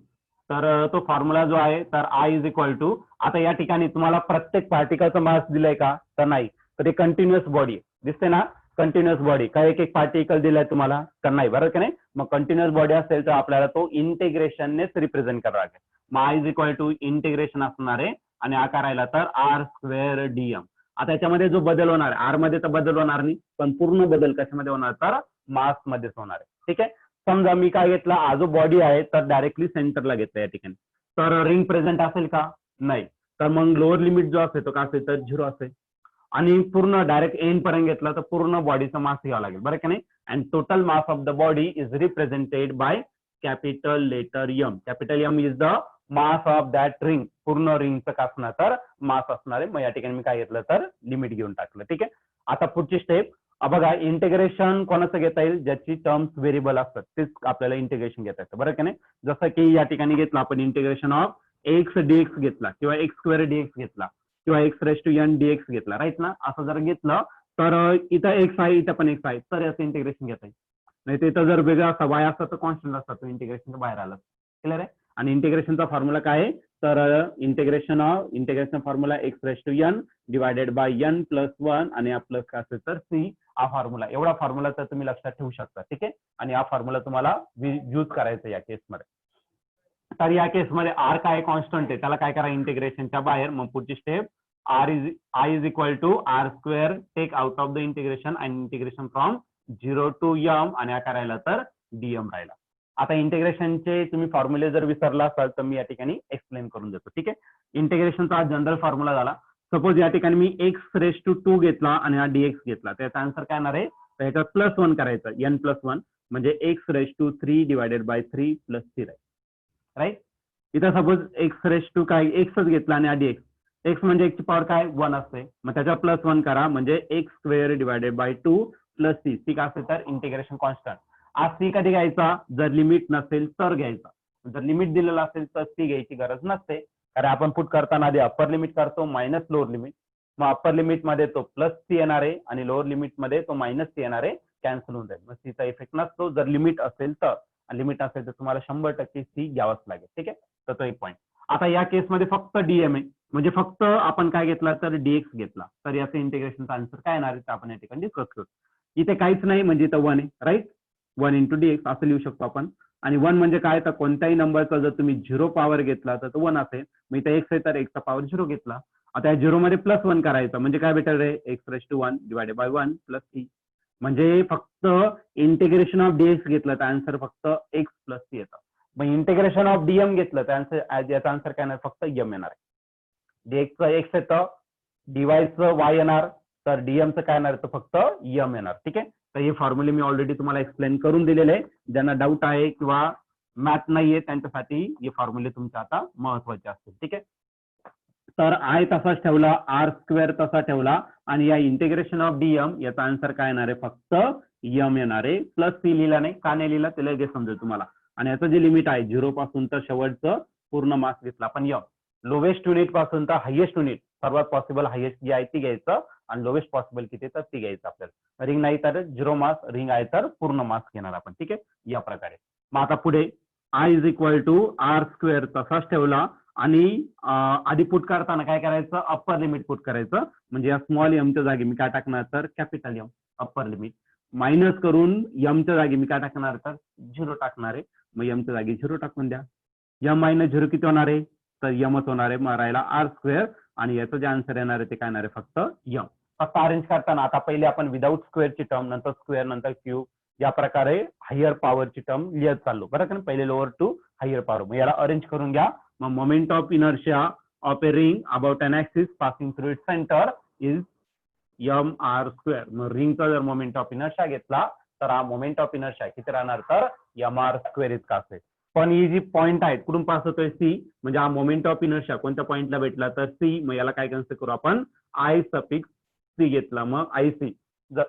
तर तो फॉर्म्युला जो आहे, तर आय इज इक्वल टू, आता या ठिकाणी तुम्हाला प्रत्येक पार्टिकलचा मास दिलाय का, तर नाही, तर ते कंटिन्युअस बॉडी दिसते ना, कंटिन्युअस बॉडी, काय एक एक पार्टिकल दिलाय तुम्हाला, तर नाही बरोबर की नाही. मग कंटिन्युअस बॉडी असेल तर आपल्याला तो इंटिग्रेशननेच रिप्रेझेंट करावा लागेल. मग I is equal to integration असणार आहे, आणि आकार राहिला तर आर स्क्वेअर डीएम. आता याच्यामध्ये जो बदल होणार आहे, आर मध्ये तर बदल होणार नाही, पण पूर्ण बदल कशामध्ये होणार, तर मास मध्येच होणार आहे. ठीक आहे, समजा मी काय घेतला, हा जो बॉडी आहे तर डायरेक्टली सेंटरला घेतला या ठिकाणी, तर रिंग प्रेझेंट असेल का, नाही, तर मग लोअर लिमिट जो असेल तो काय असेल, तर 0 असेल, आणि पूर्ण डायरेक्ट एंड पर्यंत घेतला तर पूर्ण बॉडीचा मास घ्यावा लागेल बरं की नाही. And total mass of the body is represented by capital letter m. Capital m is the mass of that ring. पूर्ण रिंगचं काय असणार तर मास असणार आहे. मग या ठिकाणी मी काय घेतलं तर लिमिट घेऊन टाकलं. ठीक आहे. आता पुढची स्टेप बघा, इंटिग्रेशन कोणाचं घेता येईल ज्याची टर्म्स व्हेरिएबल असतात तेच आपल्याला इंटिग्रेशन घेता येतं, बरं की नाही. जसं की या ठिकाणी घेतलं आपण इंटिग्रेशन ऑफ एक्स डीएक्स घेतला किंवा एक्स स्क्वेअर डीएक्स घेतला किंवा x raise to N dx घेतला, राईट ना. असं जर घेतलं तर इथं एक्स आहे इथं पण एक्स आहे तर याचं इंटिग्रेशन घेता येईल. नाही तर इथं जर वेगळा असा वाय असता तर कॉन्स्टंट असता तो इंटिग्रेशनच्या बाहेर आला. क्लिअर आहे. आणि इंटिग्रेशनचा फॉर्म्युला काय आहे तर integration formula x raise to n divided by N plus 1 आणि हा प्लस काय असेल तर सी. हा फॉर्म्युला, एवढा फॉर्म्युला तर तुम्ही लक्षात ठेवू शकता. ठीक आहे. आणि हा फॉर्म्युला तुम्हाला यूज करायचा या केसमध्ये. तर या केसमध्ये आर काय कॉन्स्टंट आहे त्याला काय करा इंटिग्रेशनच्या बाहेर. मग पुढची step I is equal to r square take out of the integration and integration from 0 to m आणि हा करायला तर डीएम राहिला. आता इंटिग्रेशनचे तुम्ही फॉर्म्युले जर विसरला असाल तर मी या ठिकाणी एक्सप्लेन करून देतो. ठीक आहे. इंटिग्रेशनचा हा जनरल फॉर्म्युला झाला. सपोज या ठिकाणी मी एक्स रेस टू 2 घेतला आणि हा डीएक्स घेतला त्याचा आन्सर काय येणार आहे तर ह्याच्यात +1 करायचं एन +1 म्हणजे x raise to 3 divided by 3 + 3 right. इथं सपोज एक्स रेस टू काय एक्सच घेतला आणि आधी एक्स म्हणजे एक्सची पॉवर काय 1 असते. मग त्याच्या +1 करा म्हणजे x square divided by 2 + c. C काय असेल तर इंटिग्रेशन कॉन्स्टंट. आज सी कधी घ्यायचा जर लिमिट नसेल तर घ्यायचा. जर लिमिट दिलेलं असेल तर सी घ्यायची गरज नसते. कारण आपण पुट करताना आधी अप्पर लिमिट करतो मायनस लोअर लिमिट. मग अप्पर लिमिट मध्ये तो +सी येणार आहे आणि लोअर लिमिट मध्ये तो -सी येणार आहे. कॅन्सल होऊन जाईल. मग सीचा इफेक्ट नसतो जर लिमिट असेल तर. लिमिट असेल तर तुम्हाला 100% सी घ्यावंच लागेल. ठीक आहे. तर तो एक पॉईंट. आता या केसमध्ये फक्त डीएम आहे म्हणजे फक्त आपण काय घेतला तर डीएक्स घेतला तर याचं इंटिग्रेशनचा आन्सर काय येणार आहे तर आपण या ठिकाणी डिस्कस करू. इथे काहीच नाही म्हणजे इथं 1 आहे राईट. 1 × डीएक्स असं लिहू शकतो आपण. आणि 1 म्हणजे काय तर कोणत्याही नंबरचा जर तुम्ही 0 पॉवर घेतला तर तो 1 असेल. मग इथं एक्स आहे तर एक्सचा पॉवर 0 घेतला. आता या 0 मध्ये +1 करायचं म्हणजे काय भेटेल रे x raise to 1 divided by 1 + c. म्हणजे फक्त इंटिग्रेशन ऑफ डीएक्स घेतलं तर आन्सर फक्त एक्स + सी येतं. मग इंटिग्रेशन ऑफ डीएम घेतलं तर आन्सर याचा आन्सर काय येणार फक्त एम येणार आहे. डीएक्सचं एक्स येतं डीवायचं वाय येणार तर डीएमचं काय येणार तर फक्त एम येणार. ठीक आहे. तर हे फॉर्म्युले मी ऑलरेडी तुम्हाला एक्सप्लेन करून दिलेले आहे. ज्यांना डाऊट आहे किंवा मॅथ नाहीये त्यांच्यासाठी हे फॉर्म्युले तुमचे आता महत्वाचे असतील. ठीक आहे. तर आय तसाच ठेवला आर स्क्वेअर तसा ठेवला आणि या इंटिग्रेशन ऑफ डीएम याचा आन्सर काय येणार आहे फक्त एम येणार आहे. +सी लिहिला नाही का नाही लिहिला त्याला लगेच समजेल तुम्हाला. आणि याचं जे लिमिट आहे 0 पासून तर शेवटचं पूर्ण मास घेतला आपण एम. लोवेस्ट युनिट पासून तर हायेस्ट युनिट सर्वात पॉसिबल हायेस्ट जी आहे ती घ्यायचं आणि लोवेस्ट पॉसिबल किती तर ती घ्यायचं आपल्याला. रिंग नाही तर 0 मास, रिंग आहे तर पूर्ण मास घेणार आपण. ठीक आहे. या प्रकारे. मग आता पुढे I is equal to r square तसाच ठेवला आणि आधी पुट करताना काय करायचं अप्पर लिमिट पुट करायचं म्हणजे या स्मॉल एमच्या जागी मी काय टाकणार तर capital m upper limit minus करून एमच्या जागी मी काय टाकणार तर 0 टाकणार आहे. मग एमच्या जागी 0 टाकून द्या. एम -0 किती होणार आहे तर एमच होणार आहे. मग राहिला आर स्क्वेअर आणि याचं जे आन्सर येणार आहे ते काय येणार आहे फक्त एम. फक्त अरेंज करताना आता पहिले आपण विदाऊट स्क्वेअरची टर्म नंतर स्क्वेअर नंतर क्यूब या प्रकारे हायर पॉवरची टर्म लिहित चाललो बरं का. पहिले लोअर टू हायर पॉवर. मग याला अरेंज करून घ्या. मग moment of inertia of a ring about an axis passing through its centre is mr². मग रिंगचा जर मोमेंट ऑफ इनर्शिया घेतला तर हा मोमेंट ऑफ इनर्शिया किती राहणार तर mr² इतका असेल. पण ही जी पॉईंट आहे कुठून पास होतोय सी म्हणजे हा मोमेंट ऑफ इनर्शिया कोणत्या पॉईंटला भेटला तर सी. मग याला काय कन्सिडर करू आपण आय सफिक्स सी घेतला. मग आय सी जर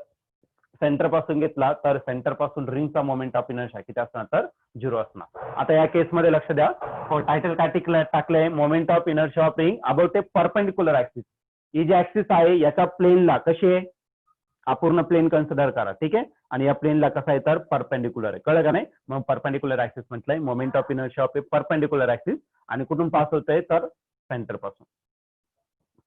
सेंटर पासून घेतला तर सेंटर पासून रिंगचा मोमेंट ऑफ इनर्शिया किती असणार तर 0 असणार. आता या केसमध्ये लक्ष द्या. हो टायटल काय टाकलंय moment of inertia of ring about a perpendicular axis. ही जी ऍक्सिस आहे याच्या प्लेनला कशी आहे हा पूर्ण प्लेन कन्सिडर करा. ठीक आहे. आणि या प्लेनला कसा आहे तर परपेंडिक्युलर आहे. कळलं का नाही. मग परपेंडिक्युलर ऍक्सिस म्हटलंय moment of inertia of A perpendicular axis आणि कुठून पास होतंय तर सेंटर पासून.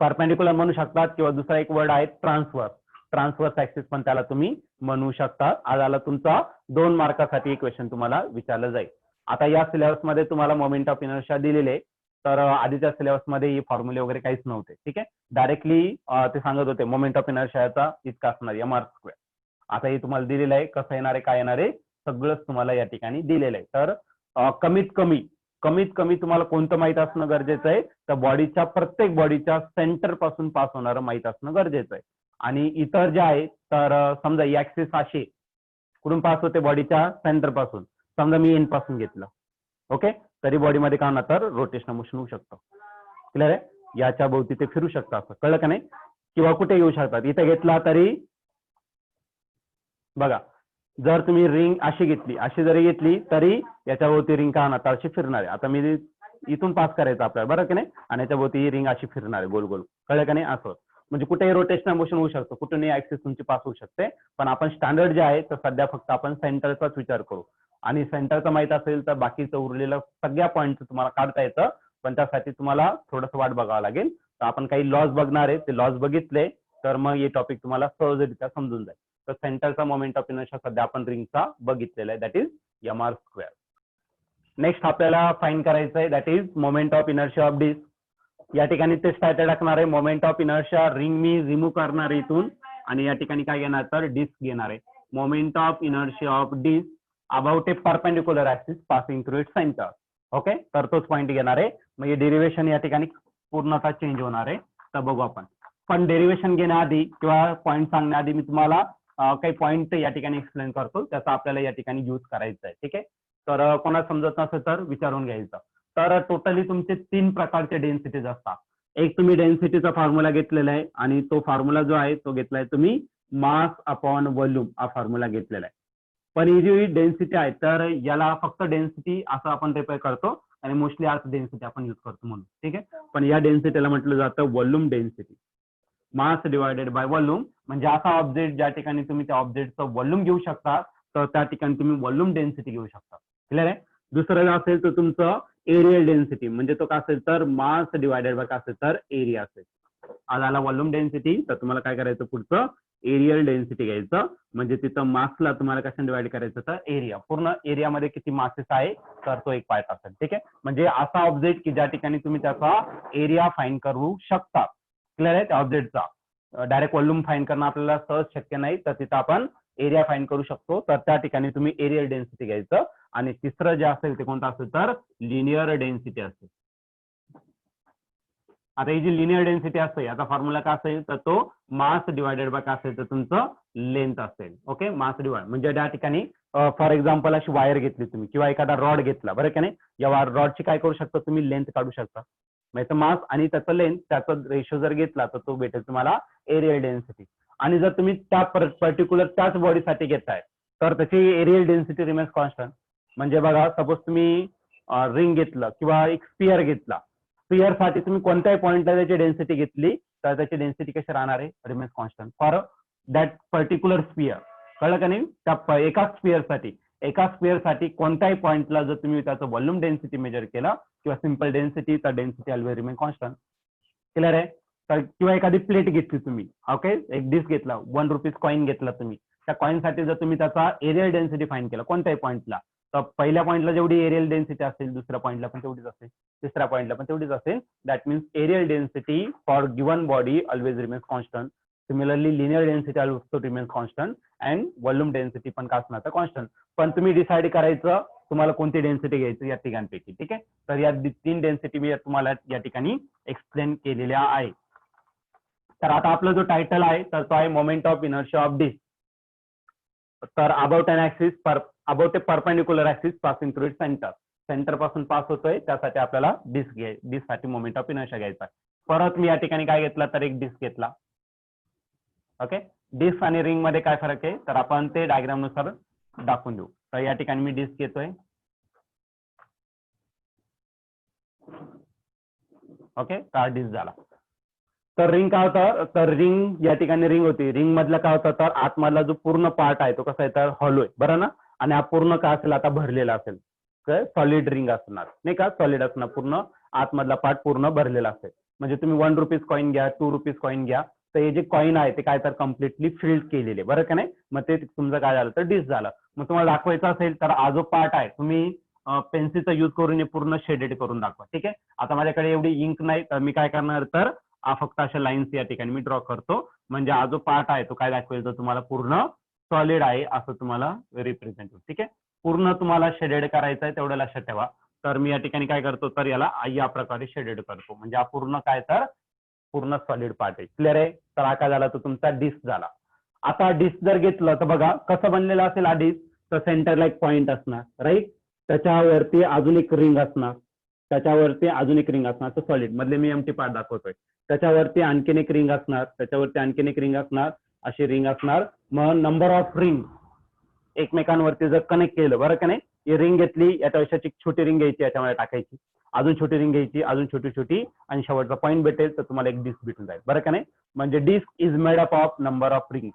परपेंडिक्युलर म्हणू शकतात किंवा दुसरा एक वर्ड आहे ट्रान्सवर्स. ट्रान्सवर्स ऍक्सिस पण त्याला तुम्ही म्हणू शकता. आज आला तुमचा 2 मार्कासाठी क्वेश्चन तुम्हाला विचारलं जाईल. आता या सिलेबस मध्ये तुम्हाला मोमेंट ऑफ इनर्शिया दिलेले तर आधीच्या सिलेबस मध्ये ही फॉर्म्युले वगैरे काहीच नव्हते. ठीक आहे. डायरेक्टली ते सांगत होते मोमेंट ऑफ इनर्शियाचा इतका असणार mr². आता हे तुम्हाला दिलेलं आहे कसं येणार आहे काय येणार आहे सगळंच तुम्हाला या ठिकाणी दिलेलं आहे. तर कमीत कमी तुम्हाला कोणतं माहित असणं गरजेचं आहे तर बॉडीच्या प्रत्येक बॉडीच्या सेंटर पासून पास होणारं माहित असणं गरजेचं आहे. आणि इतर जे आहे तर समजा ऍक्सिस अशी कुठून पास होते बॉडीच्या सेंटर पासून समजा मी एंड पासून घेतलं, ओके, तरी बॉडीमध्ये काय होणार तर रोटेशनल मोशन होऊ शकतं. क्लिअर आहे? याच्या भोवती ते फिरू शकतं, असं कळलं का नाही? किंवा कुठे येऊ शकतात, इथे घेतला तरी बघा, जर तुम्ही रिंग अशी घेतली, अशी जरी घेतली तरी याच्या भोवती रिंग काय होणार तर अशी फिरणार आहे. आता मी इथून पास करायचं आपल्याला, बरं की नाही, आणि याच्या भोवती ही रिंग अशी फिरणार आहे गोल गोल. कळलं का नाही? असं म्हणजे कुठेही रोटेशनल मोशन होऊ शकतं, कुठूनही ऍक्सिस तुमची पास होऊ शकते. पण आपण स्टँडर्ड जे आहे तर सध्या फक्त आपण सेंटरचाच विचार करू, आणि सेंटरचं माहित असेल तर बाकीचं उरलेलं सगळ्या पॉईंट तुम्हाला काढता येतं. पण त्यासाठी तुम्हाला थोडंसं वाट बघावं लागेल. तर आपण काही लॉस बघणार आहे, ते लॉस बघितले तर मग हे टॉपिक तुम्हाला सहजरित्या समजून जाईल. तर सेंटरचा मोमेंट ऑफ इनर्शिया सध्या आपण रिंगचा बघितलेला आहे, that is mr square. Next आपल्याला फाइंड करायचं आहे, that is moment of inertia of disc. या ठिकाणी ते स्टार्टर टाकणार आहे. मोमेंट ऑफ इनर्शिया रिंग मी रिमूव्ह करणार आहे इथून, आणि या ठिकाणी काय घेणार तर डिस्क घेणार आहे. Moment of inertia of disc about a perpendicular axis passing through its centre. Okay, तर तोच पॉईंट घेणार आहे. मग हे डेरिव्हेशन या ठिकाणी पूर्णतः चेंज होणार आहे. तर बघू आपण. पण डेरिव्हेशन घेण्याआधी किंवा पॉईंट सांगण्याआधी मी तुम्हाला काही पॉईंट या ठिकाणी एक्सप्लेन करतो, त्याचा आपल्याला या ठिकाणी यूज करायचा आहे. ठीक आहे, तर कोणा समजत नसेल तर विचारून घ्यायचं. तर टोटली तुमचे 3 प्रकारचे डेन्सिटीज असतात. एक तुम्ही डेन्सिटीचा फॉर्म्युला घेतलेला आहे, आणि तो फॉर्म्युला जो आहे तो घेतलाय तुम्ही मास अपॉन व्हॉल्यूम हा फॉर्म्युला घेतलेला आहे. पण ही जी डेन्सिटी आहे तर याला फक्त डेन्सिटी असं आपण रिपेअर करतो, आणि मोस्टली आज डेन्सिटी आपण यूज करतो म्हणून. ठीक आहे, पण या डेन्सिटीला म्हटलं जातं volume density. Mass divided by volume म्हणजे असा ऑब्जेक्ट ज्या ठिकाणी तुम्ही त्या ऑब्जेक्टचं व्हॉल्यूम घेऊ शकता, तर त्या ठिकाणी तुम्ही व्हॉल्यूम डेन्सिटी घेऊ शकता. क्लिअर आहे? दुसरं असेल तर तुमचं एरियल डेन्सिटी, म्हणजे तो काय असेल तर मास डिवायडेड बाय काय असेल तर एरिया असेल. आज आला व्हॉल्यूम डेन्सिटी, तर तुम्हाला काय करायचं पुढचं एरियल डेन्सिटी घ्यायचं, म्हणजे तिथं मासला तुम्हाला कशाने डिवाइड करायचं तर एरिया. पूर्ण एरियामध्ये किती मासेस आहे तर तो एक पार्ट असेल. ठीक आहे, म्हणजे असा ऑब्जेक्ट की ज्या ठिकाणी तुम्ही त्याचा एरिया फाइंड करू शकता. क्लिअर आहे? त्या ऑब्जेक्टचा डायरेक्ट व्हॉल्यूम फाइंड करणं आपल्याला सहज शक्य नाही, तर तिथं आपण एरिया फाइंड करू शकतो. तर त्या ठिकाणी तुम्ही एरियल डेन्सिटी घ्यायचं. आणि तिसरं जे असेल ते कोणतं असेल तर लिनियर डेन्सिटी असेल. आता ही जी लिनियर डेन्सिटी असते याचा फॉर्म्युला काय असेल तर तो मास डिवायडेड बाय काय असेल तर तुमचं लेंथ असेल. ओके, मास डिवाइड म्हणजे त्या ठिकाणी फॉर एक्झाम्पल अशी वायर घेतली तुम्ही किंवा एखादा रॉड घेतला, बरं की नाही, या रॉडची काय करू शकता तुम्ही लेंथ काढू शकता. म्हणजे मास आणि त्याचं लेंथ त्याचा रेशो जर घेतला तर तो भेटेल तुम्हाला एरियल डेन्सिटी. आणि जर तुम्ही त्या पर्टिक्युलर त्याच बॉडीसाठी घेताय तर त्याची एरियल डेन्सिटी रिमेन्स कॉन्स्टंट. म्हणजे बघा, सपोज तुम्ही रिंग घेतलं किंवा एक स्पियर घेतला, स्पियर साठी तुम्ही कोणत्याही पॉईंटला त्याची डेन्सिटी घेतली तर त्याची डेन्सिटी कशी राहणार आहे remains constant for that particular sphere. कळलं का नाही? त्या एका स्पियर साठी कोणत्याही पॉईंटला जर तुम्ही त्याचं व्हॉल्यूम डेन्सिटी मेजर केला किंवा सिंपल डेन्सिटी, तर density always remain constant. Clear आहे? तर किंवा एखादी प्लेट घेतली तुम्ही, ओके, एक डिस्क घेतला, 1 रुपीज कॉईन घेतला तुम्ही, त्या कॉईन साठी जर तुम्ही त्याचा एरियल डेन्सिटी फाइंड केला कोणत्याही पॉईंटला, तर पहिल्या पॉईंटला जेवढी एरियल डेन्सिटी असेल दुसऱ्या पॉईंटला पण तेवढीच असेल, तिसऱ्या पॉईंटला पण तेवढीच असेल. That means areal density for given body always remains constant. Similarly linear density also remains constant and volume density पण काय असणार तर कॉन्स्टंट. पण तुम्ही डिसाइड करायचं तुम्हाला कोणती डेन्सिटी घ्यायची या ठिकाणपैकी. ठीक आहे, तर या 3 डेन्सिटी मी तुम्हाला या ठिकाणी एक्सप्लेन केलेल्या आहे. तर आता आपला जो टायटल आहे तर तो आहे moment of inertia of disc. तर about an axis about a perpendicular axis passing through its center. Center पासून पास होतोय त्यासाठी आपल्याला डिस्क साठी मोमेंट ऑफ इनर्शिया घ्यायचा. परत मी या ठिकाणी काय घेतला तर एक डिस्क घेतला. ओके, डिस्क आणि रिंग मध्ये काय फरक आहे तर आपण ते डायग्राम नुसार दाखवून देऊ. तर या ठिकाणी मी डिस्क घेतोय. ओके, तर डिस्क झाला. तर रिंग काय होतं तर रिंग या ठिकाणी रिंग होती. रिंग मधला काय होतं तर आतमधला जो पूर्ण पार्ट आहे तो कसा आहे तर हॉलो आहे, बरं ना. आणि हा पूर्ण काय असेल आता भरलेला असेल, सॉलिड रिंग असणार नाही का, सॉलिड असणार, पूर्ण आतमधला पार्ट पूर्ण भरलेला असेल. म्हणजे तुम्ही 1 रुपीज कॉईन घ्या, 2 रुपीज कॉईन घ्या, तर हे जे कॉईन आहे ते काय तर कम्प्लिटली फिल्ड केलेले, बरं का नाही. मग ते तुमचं काय झालं तर डिस्क झालं. मग तुम्हाला दाखवायचं असेल तर हा जो पार्ट आहे तुम्ही पेन्सिलचा यूज करून हे पूर्ण शेडेड करून दाखवा. ठीक आहे, आता माझ्याकडे एवढी इंक नाही तर मी काय करणार तर फक्त अशा लाईन्स या ठिकाणी मी ड्रॉ करतो. म्हणजे हा जो पार्ट आहे तो काय दाखवेल तर तुम्हाला पूर्ण सॉलिड आहे असं तुम्हाला रिप्रेझेंट होईल. ठीक आहे, पूर्ण तुम्हाला शेडेड करायचं आहे तेवढं लक्षात ठेवा. तर मी या ठिकाणी काय करतो तर याला या प्रकारे शेडेड करतो. म्हणजे हा पूर्ण काय तर पूर्ण सॉलिड पार्ट आहे. क्लिअर आहे? तर हा काय झाला तो तुमचा डिस्क झाला. आता डिस्क जर घेतलं तर बघा कसं बनलेलं असेल हा डिस्क, तर सेंटरला एक पॉईंट असणार, राईट. त्याच्यावरती अजून एक रिंग असणार, त्याच्यावरती अजून एक रिंग असणार, तर सॉलिड मधले मी एम्प्टी पार्ट दाखवतोय. त्याच्यावरती आणखीन एक रिंग असणार, त्याच्यावरती आणखीन एक रिंग असणार, अशी रिंग असणार. मग नंबर ऑफ रिंग एकमेकांवरती जर कनेक्ट केलं, बरं का नाही, ही रिंग घेतली, याच्यापेक्षा एक छोटी रिंग घ्यायची, याच्यामध्ये टाकायची, अजून छोटी रिंग घ्यायची, अजून छोटी छोटी, आणि शेवटचा पॉईंट भेटेल तर तुम्हाला एक डिस्क भेटून जाईल, बरं का नाही. म्हणजे disc is made up of number of ring.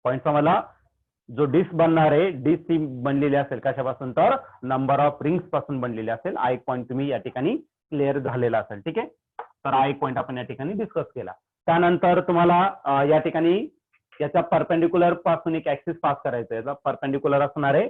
Point समजला. जो डिस्क बनणार आहे, डिस्क ही बनलेली असेल कशापासून, तर नंबर ऑफ रिंग्स पासून बनलेली असेल. हा एक पॉईंट तुम्ही या ठिकाणी क्लिअर झालेला असेल. ठीक आहे, तर हा एक पॉईंट आपण या ठिकाणी डिस्कस केला. त्यानंतर तुम्हाला या ठिकाणी याचा परपेंडिक्युलर पासून एक ऍक्सिस पास करायचं आहे. याचा परपेंडिक्युलर असणार आहे,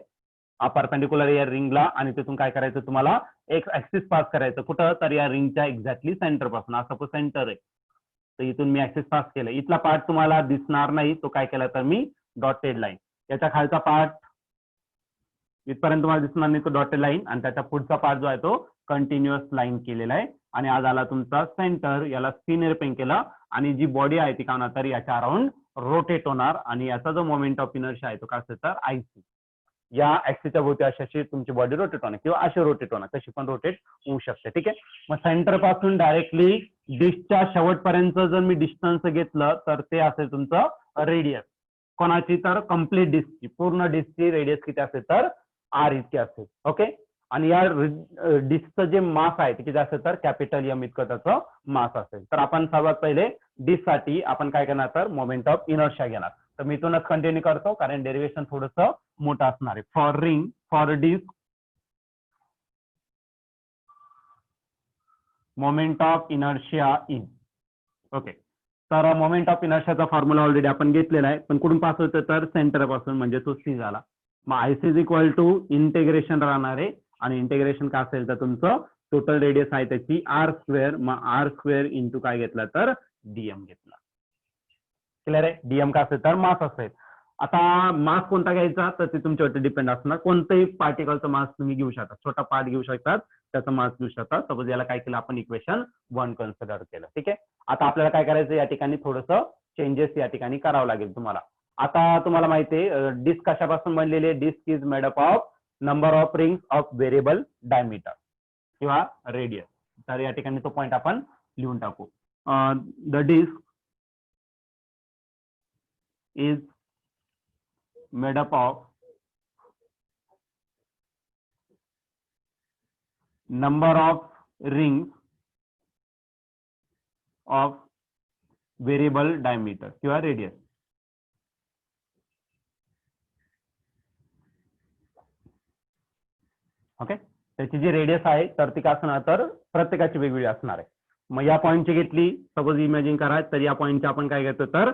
हा परपेंडिक्युलर या रिंगला, आणि तिथून काय करायचं तुम्हाला एक ऍक्सिस पास करायचं. कुठं, तर या रिंगच्या एक्झॅक्टली सेंटर पासून. हा सपोज सेंटर आहे, तर इथून मी ऍक्सिस पास केलं. इथला पार्ट तुम्हाला दिसणार नाही, तो काय केला तर मी डॉटेड लाईन. याच्या खालचा पार्ट इथपर्यंत तुम्हाला दिसणार नाही, तो डॉटेड लाईन, आणि त्याच्या पुढचा पार्ट जो आहे तो कंटिन्युअस लाईन केलेला आहे. आणि आज आला तुमचा सेंटर, याला स्पिनर पेन केला, आणि जी बॉडी आहे ती का होणार तर याच्या अराउंड रोटेट होणार. आणि याचा जो मोमेंट ऑफ इनर्शिया आहे तो काय असेल तर आयसी. या ऍक्सिसच्या भोवती अशी तुमची बॉडी रोटेट होणार, किंवा अशी रोटेट होणार, कशी पण रोटेट होऊ शकते. ठीक आहे, मग सेंटर पासून डायरेक्टली डिस्कच्या शेवटपर्यंत जर मी डिस्टन्स घेतलं तर ते असेल तुमचं रेडियस. कोणाची, तर कम्प्लीट डिस्कची, पूर्ण डिस्कची रेडियस किती असेल तर आर इतकी असेल. ओके, आणि या डिस्कचं जे मास आहे ते किती असेल तर कॅपिटल एम इतकं त्याचं मास असेल. तर आपण सर्वात पहिले डिस्क साठी आपण काय करणार तर मोमेंट ऑफ इनर्शिया घेणार. तर मी इथूनच कंटिन्यू करतो, कारण डेरिवेशन थोडंसं मोठं असणार आहे. For ring, for disc, moment of inertia is. Okay, तर मोमेंट ऑफ इनर्शियाचा फॉर्म्युला ऑलरेडी आपण घेतलेला आहे, पण कुठून पास होतं तर सेंटर पासून, म्हणजे तो सी झाला. मग I c is equal to integration राहणार आहे, आणि इंटिग्रेशन काय असेल तर तुमचं टोटल रेडियस आहे त्याची आर स्क्वेअर. मग आर स्क्वेअर इंटू काय घेतला तर डीएम घेतला. क्लिअर आहे, डीएम काय असेल तर मास असेल. आता मास कोणता घ्यायचा तर ते तुमच्यावरती डिपेंड असणार. कोणत्याही पार्टिकलचा मास तुम्ही घेऊ शकता, छोटा पार्ट घेऊ शकतात, त्याचा मास घेऊ शकता. सपोज याला काय केलं आपण इक्वेशन 1 कन्सिडर केलं. ठीक आहे, आता आपल्याला काय करायचं या ठिकाणी थोडंसं चेंजेस या ठिकाणी करावं लागेल तुम्हाला. आता तुम्हाला माहिती आहे डिस्क कशापासून बनलेली आहे. Disc is made up of number of rings of variable diameter किंवा रेडियस. तर या ठिकाणी तो पॉईंट आपण लिहून टाकू. The disc is made up of number of rings of variable diameter किंवा radius. ओके, त्याची जी रेडियस आहे तर ती काय असणार तर प्रत्येकाची वेगवेगळी असणार आहे. मग या पॉईंटची घेतली, सपोज इमॅजिन करा, तर या पॉईंटची आपण काय घेतो तर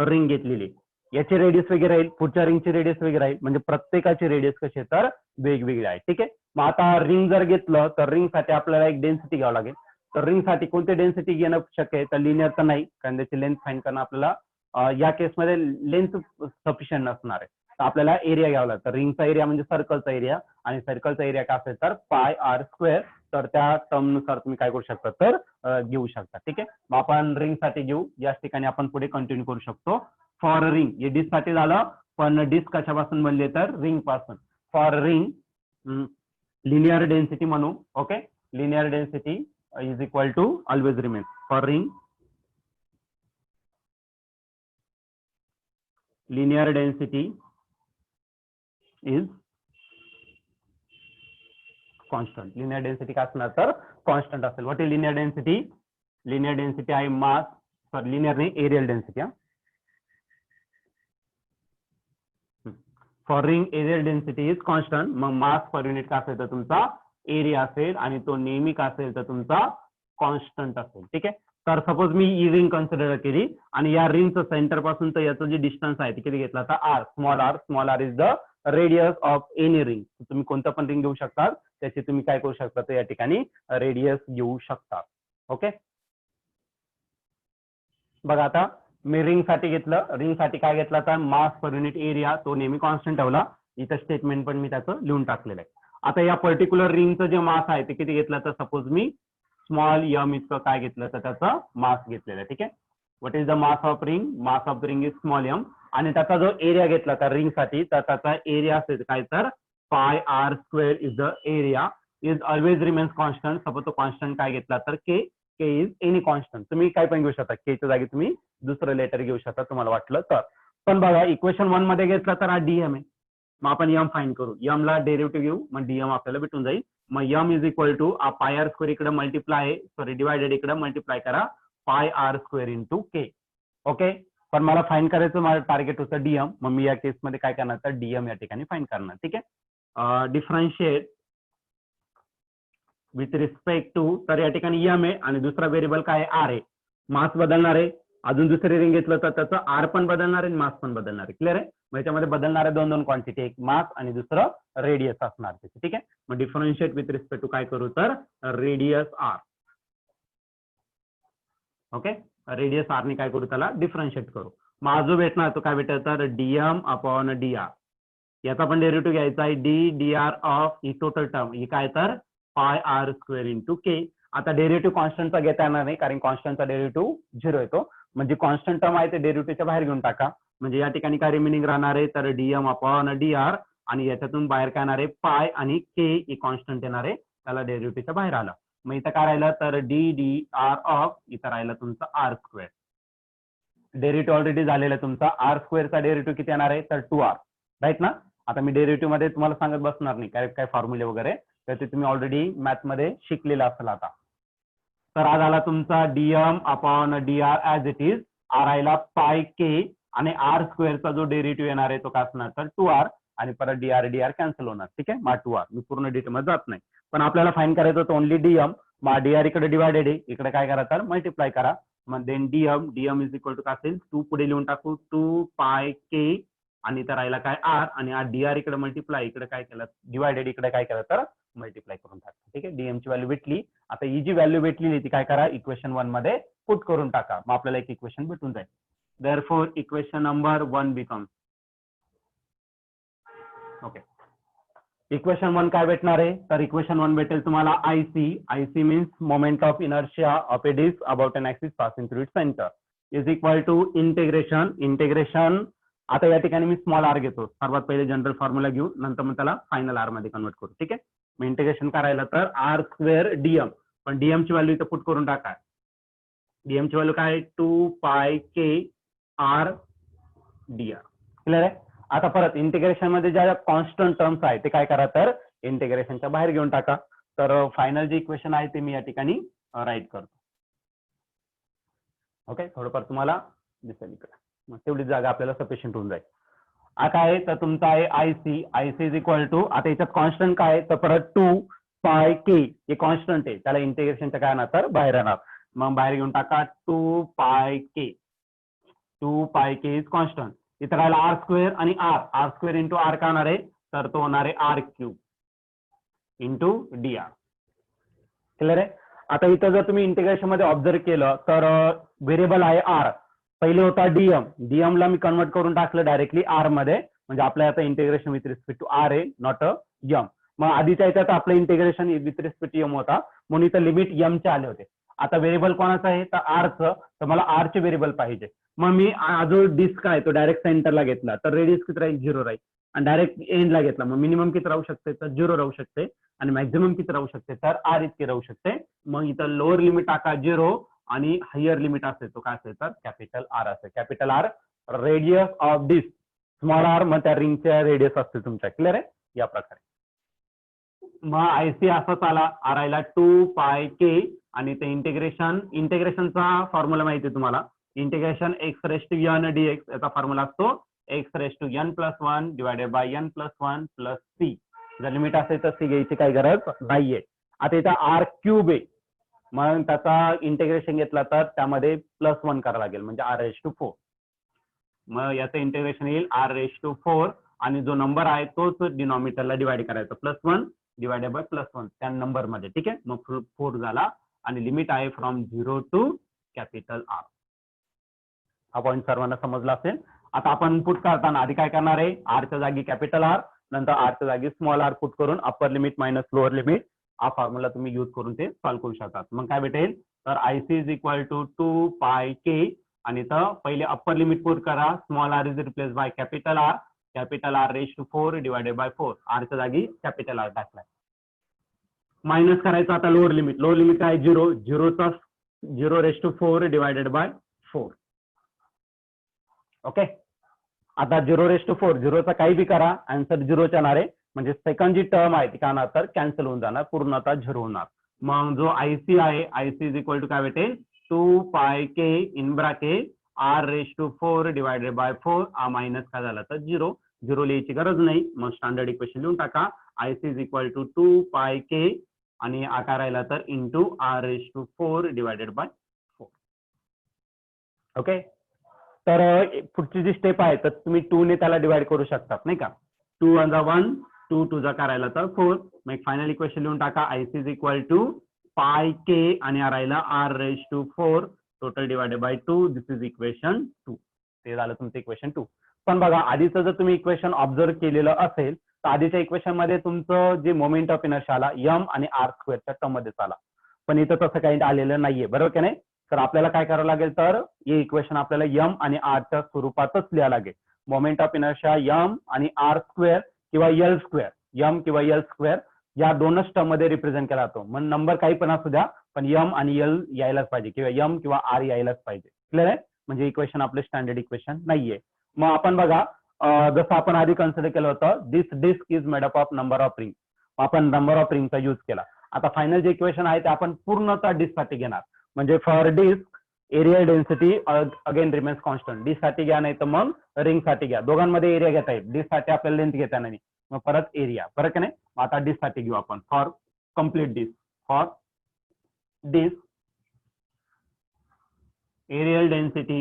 रिंग घेतलेली, याची रेडियस वेगळी राहील, पुढच्या रिंगची रेडियस वेगळी राहील, म्हणजे प्रत्येकाची रेडियस कशी आहे तर वेगवेगळी आहे. ठीक आहे, मग आता रिंग जर घेतलं तर रिंग साठी आपल्याला एक डेन्सिटी घ्यावं लागेल. तर रिंग साठी कोणती डेन्सिटी घेणं शक्य आहे तर लिनियर तर नाही, कारण त्याची लेंथ फाइंड करणं आपल्याला या केसमध्ये लेंथ सफिशियंट नसणार आहे. तर आपल्याला एरिया घ्यावा लागतो. रिंगचा एरिया म्हणजे सर्कलचा एरिया, आणि सर्कलचा एरिया काय असेल तर पाय आर स्क्वेअर. तर त्या टर्म नुसार तुम्ही काय करू शकता तर घेऊ शकता. ठीक आहे, मग आपण रिंग साठी घेऊ, याच ठिकाणी आपण पुढे कंटिन्यू करू शकतो. फॉर रिंग, हे डिस्क साठी झालं, पण डिस्क कशापासून बनले तर रिंग पासून. फॉर रिंग लिनियर डेन्सिटी म्हणू. Okay, linear density is equal to always remain. For ring linear density is constant. Linear density काय असणार तर कॉन्स्टंट असेल. What is linear density? Linear density आहे मास, सॉरी लिनियर नाही, areal density. For ring areal density is constant. मग mass per unit काय असेल तर तुमचा एरिया असेल, आणि तो नेहमी काय असेल तर तुमचा कॉन्स्टंट असेल. ठीक आहे, तर सपोज मी ही रिंग कन्सिडर केली, आणि या रिंगचं सेंटर पासून तर याचं जे डिस्टन्स आहे ते किती घेतला तर r. Small r, small R is the radius of any ring. तुम्ही कोणतं पण रिंग घेऊ शकता, त्याची तुम्ही काय करू शकता तर या ठिकाणी रेडियस घेऊ शकता. ओके, बघा आता मी रिंग साठी घेतलं, रिंग साठी काय घेतला तर मास पर युनिट एरिया, तो नेहमी कॉन्स्टंट ठेवला. इथं स्टेटमेंट पण मी त्याचं लिहून टाकलेलं आहे. आता या पर्टिक्युलर रिंगचं जे मास आहे ते किती घेतलं तर सपोज मी स्मॉल एम इतकं काय घेतलं तर त्याचा मास घेतलेला आहे. ठीक आहे, what is the mass of ring? Mass of ring is small m. आणि त्याचा जो एरिया घेतला तर रिंग साठी तर त्याचा एरिया असेल काय तर pi r square is the area is always remains constant. Suppose तो कॉन्स्टंट काय घेतला तर k इज एनी कॉन्स्टंट. तुम्ही काय पण घेऊ शकता, k च्या जागी तुम्ही दुसरं लेटर घेऊ शकता तुम्हाला वाटलं तर. पण बघा इक्वेशन 1 मध्ये घेतला तर हा dm आहे. मग आपण m फाइंड करू, m ला डेरिव्हेटिव्ह घेऊ, मग dm आपल्याला भेटून जाईल. मग m इज equal to pi r square इकडे मल्टिप्लाय डिवायडेड इकडे मल्टिप्लाय करा pi r square into k. Okay, पण मला फाइंड करायचं माझं टार्गेट होतं डीएम. मग मी या केसमध्ये काय करणार तर डीएम या ठिकाणी फाइंड करणार. ठीक आहे, डिफरन्शिएट विथ रिस्पेक्ट टू, तर या ठिकाणी एम आहे आणि दुसरा व्हेरिएबल काय आहे आर आहे. मास बदलणार आहे, अजून दुसरे रिंग घेतलं तर त्याचं आर पण बदलणार आहे, मास पण बदलणार आहे. क्लिअर आहे, मग याच्यामध्ये बदलणारे दोन क्वांटिटी, एक मास आणि दुसरं रेडियस असणार त्याचे. ठीक आहे, मग डिफरन्शिएट विथ रिस्पेक्ट टू काय करू तर radius R. Okay, radius R ने काय करू त्याला डिफरन्शिएट करू. मग जो भेटणार तो काय भेटेल तर डीएम अपॉन डी आर. याचा पण डेरिव्हेटिव्ह घ्यायचा आहे डी आर ऑफ ही टोटल टर्म ही काय तर पाय आर स्क्वेअर इंटू के. आता डेरिव्हेटिव्ह कॉन्स्टंटचा घेता येणार नाही कारण कॉन्स्टंटचा डेरिव्हेटिव्ह 0 येतो. म्हणजे कॉन्स्टंट टर्म आहे ते डेरिव्हेटिव्हच्या बाहेर घेऊन टाका. म्हणजे या ठिकाणी काय रिमेनिंग राहणार आहे तर डीएम अपॉन डी आर आणि याच्यातून बाहेर काय येणार आहे पाय आणि के ही कॉन्स्टंट येणार आहे, त्याला डेरिव्हेटिव्हच्या बाहेर आला. मग इथं काय राहिलं तर डी आर ऑफ, इथं राहिलं तुमचं आर स्क्वेअर. डेरिव्हेटिव्ह ऑलरेडी झालेला तुमचा आर स्क्वेअरचा डेरिव्हेटिव्ह किती येणार आहे तर 2r. राईट ना. आता मी डेरिव्हेटिव्ह मध्ये तुम्हाला सांगत बसणार नाही काय फॉर्म्युले वगैरे, तर ते तुम्ही ऑलरेडी मॅथ मध्ये शिकलेलं असेल आता. तर हा झाला तुमचा DM upon D R as it is. R राहिला पाय के आणि आर स्क्वेअरचा जो डेरिव्हेटिव्ह येणार आहे तो काय असणार तर 2r आणि परत डी आर कॅन्सल होणार. ठीक आहे, मग 2r. मी पूर्ण डिटेल मध्ये जात नाही, पण आपल्याला फाइंड करायचं होतं ओनली डीएम. मग डी आर इकडे डिवायडेड आहे, इकडे काय करा तर मल्टिप्लाय करा. मग then DM is equal to काय असेल 2 पुढे लिहून टाकू 2 पाय के आणि इथं राहिला काय आर आणि डी आर इकडे मल्टिप्लाय, इकडे काय केलं डिवायडेड, इकडे काय केलं तर मल्टिप्लाय करून टाका. ठीक आहे, डीएम ची व्हॅल्यू भेटली. आता ही जी व्हॅल्यू भेटलेली ती काय करा इक्वेशन 1 मध्ये पुट करून टाका, मग आपल्याला एक इक्वेशन भेटून जाईल. Therefore equation number 1 becomes. Okay, equation 1 काय भेटणार आहे तर इक्वेशन 1 भेटेल तुम्हाला IC means moment of inertia of a disc about an axis passing through its centre is equal to integration. आता या ठिकाणी मी स्मॉल आर घेतो, सर्वात पहिले जनरल फॉर्म्युला घेऊ, नंतर मग त्याला फायनल आर मध्ये कन्वर्ट करू. ठीक आहे, मग इंटिग्रेशन करायला तर आर स्क्वेअर डीएम, पण डीएम ची व्हॅल्यू इथं पुट करून टाका. डीएम ची व्हॅल्यू काय 2 पाय के आर डी आर. क्लिअर आहे. आता परत इंटिग्रेशन मध्ये ज्या कॉन्स्टंट टर्म्स आहे ते काय करा तर इंटिग्रेशनच्या बाहेर घेऊन टाका. तर फायनल जे इक्वेशन आहे ते मी या ठिकाणी राईट करतो. ओके, थोडंफार तुम्हाला दिसेल इकडे, मग तेवढी जागा आपल्याला सफिशियंट होऊन जाईल. आता आहे तर तुमचा आहे आयसी इज इक्वल टू, आता याच्यात कॉन्स्टंट काय तर परत 2 पाय के हे कॉन्स्टंट आहे, त्याला इंटिग्रेशनच्या काय येणार तर बाहेर येणार. मग बाहेर घेऊन टाका 2 पाय के इज कॉन्स्टंट. इथं राहिला आर स्क्वेअर आणि आर स्क्वेअर इंटू आर काय होणार आहे तर तो होणार आहे R cube into D R. Clear आहे. आता इथं जर तुम्ही इंटिग्रेशन मध्ये ऑब्झर्व केलं तर व्हेरिएबल आहे आर, पहिले होता डीएम ला मी कन्वर्ट करून टाकलं डायरेक्टली आर मध्ये, म्हणजे आपल्या आता integration with respect to R आहे नॉट एम. मग आधीच्या याच्यात आपलं integration with respect to M होता म्हणून इथं लिमिट एम चे आले होते. आता व्हेरिएबल कोणाचं आहे तर आरचं, तर मला आर चे व्हेरिएबल पाहिजे. मग मी जो डिस्क आहे तो डायरेक्ट सेंटरला घेतला तर रेडियस किती राहील 0 राहील, आणि डायरेक्ट एंडला घेतला मग मिनिमम किती राहू शकते तर 0 राहू शकते आणि मॅक्झिमम किती राहू शकते तर आर इतके राहू शकते. मग इथं लोअर लिमिट टाका 0 आणि हायर लिमिट असेल तो काय असेल तर कॅपिटल आर असेल. Capital R radius of disc, small R मग त्या रिंगच्या रेडियस असतील तुमच्या. क्लिअर आहे या प्रकारे. मग आयसी असाच आला, आर आयला 2 पाय के आणि ते इंटिग्रेशनचा फॉर्म्युला माहिती आहे तुम्हाला, integration X raise to N DX याचा फॉर्म्युला असतो X raise to N plus 1 divided by N plus 1 plus C. जर लिमिट असेल तर सी घ्यायची काही गरज नाहीये. आता इथं आर क्यूब आहे, मग त्याचा इंटिग्रेशन घेतला तर त्यामध्ये +1 करावं लागेल म्हणजे आर रेस टू 4. मग याचं इंटिग्रेशन येईल आर रेस टू 4 आणि जो नंबर आहे तोच डिनॉमिनेटरला डिवाइड करायचा +1 डिवायडेड बाय +1 त्या नंबर मध्ये. ठीक आहे, मग 4 झाला आणि लिमिट आहे फ्रॉम 0 टू कॅपिटल आर. हा पॉईंट सर्वांना समजला असेल. आता आपण पुट करताना आधी काय करणार आहे आरच्या जागी कॅपिटल आर, नंतर आरच्या जागी स्मॉल आर पुट करून upper limit minus lower limit हा फॉर्म्युला तुम्ही यूज करून ते सॉल्व्ह करू शकतात. मग काय भेटेल तर आयसी इज इक्वल टू 2 पाय के आणि तर पहिले अप्पर लिमिट पुट करा, small R is replace by capital R capital R raise to 4 divided by 4, आरच्या जागी कॅपिटल R टाकलाय. मायनस करायचं आता लोअर लिमिट काय 0, 0 raise to 4 divided by 4. Okay, आता 0 रेज टू 4, 0चा काही बी करा, आन्सर 0 च्या येणार आहे. म्हणजे सेकंड जी टर्म आहे ती काय होणार तर कॅन्सल होऊन जाणार, पूर्णतः 0 होणार. मग जो IC आहे, IC इज इक्वल टू काय भेटेल 2 pi k in bracket R raise to 4 divided by 4, minus काय झाला तर 0 लिहायची गरज नाही. मग स्टँडर्ड इक्वेशन लिहून टाका, IC is equal to 2 pi k आणि आकार राहिला तर into R raise to 4 divided by 4. Okay, तर पुढची जी स्टेप आहे तर तुम्ही 2 ने त्याला डिवाइड करू शकतात नाही का. 2 × 1, 2 2 करायला तर 4. मग फायनल इक्वेशन लिहून टाका, IC is equal to pi k आणि राहिला R raise to 4 total divided by 2. This is equation 2. ते झालं तुमचं इक्वेशन 2. पण बघा आधीचं जर तुम्ही इक्वेशन ऑब्झर्व केलेलं असेल तर आधीच्या इक्वेशन मध्ये तुमचं जे मोमेंट ऑफ इनर्शिया आला m आणि r स्क्वेअरच्या टर्म मध्ये आला, पण इथं तसं काही आलेलं नाहीये, बरोबर की नाही. तर आपल्याला काय करावं लागेल तर हे इक्वेशन आपल्याला m आणि r च्या स्वरूपातच लिहावं लागेल. मोमेंट ऑफ इनर्शिया m आणि r स्क्वेअर किंवा l स्क्वेअर, m किंवा l स्क्वेअर या दोनच टर्म मध्ये रिप्रेझेंट केला जातो. मग नंबर काही पण असू द्या, पण m आणि l यायलाच पाहिजे किंवा m किंवा r यायलाच पाहिजे. क्लिअर आहे, म्हणजे इक्वेशन आपले स्टँडर्ड इक्वेशन नाहीये. मग आपण बघा जसं आपण आधी कन्सिडर केलं होतं, this disc is made up of number of ring, आपण नंबर ऑफ रिंगचा यूज केला. आता फायनल जे इक्वेशन आहे ते आपण पूर्णतः डिस्क साठी घेणार. म्हणजे for disc areal density again remains constant. Disc साठी घ्या नाही तर मग रिंग साठी घ्या, दोघांमध्ये एरिया घेता येईल. डिस्क साठी आपल्याला लेंथ घेता नाही, मग परत एरिया, बरं की नाही. आता डिस्क साठी घेऊ आपण, for complete disc, for disc areal density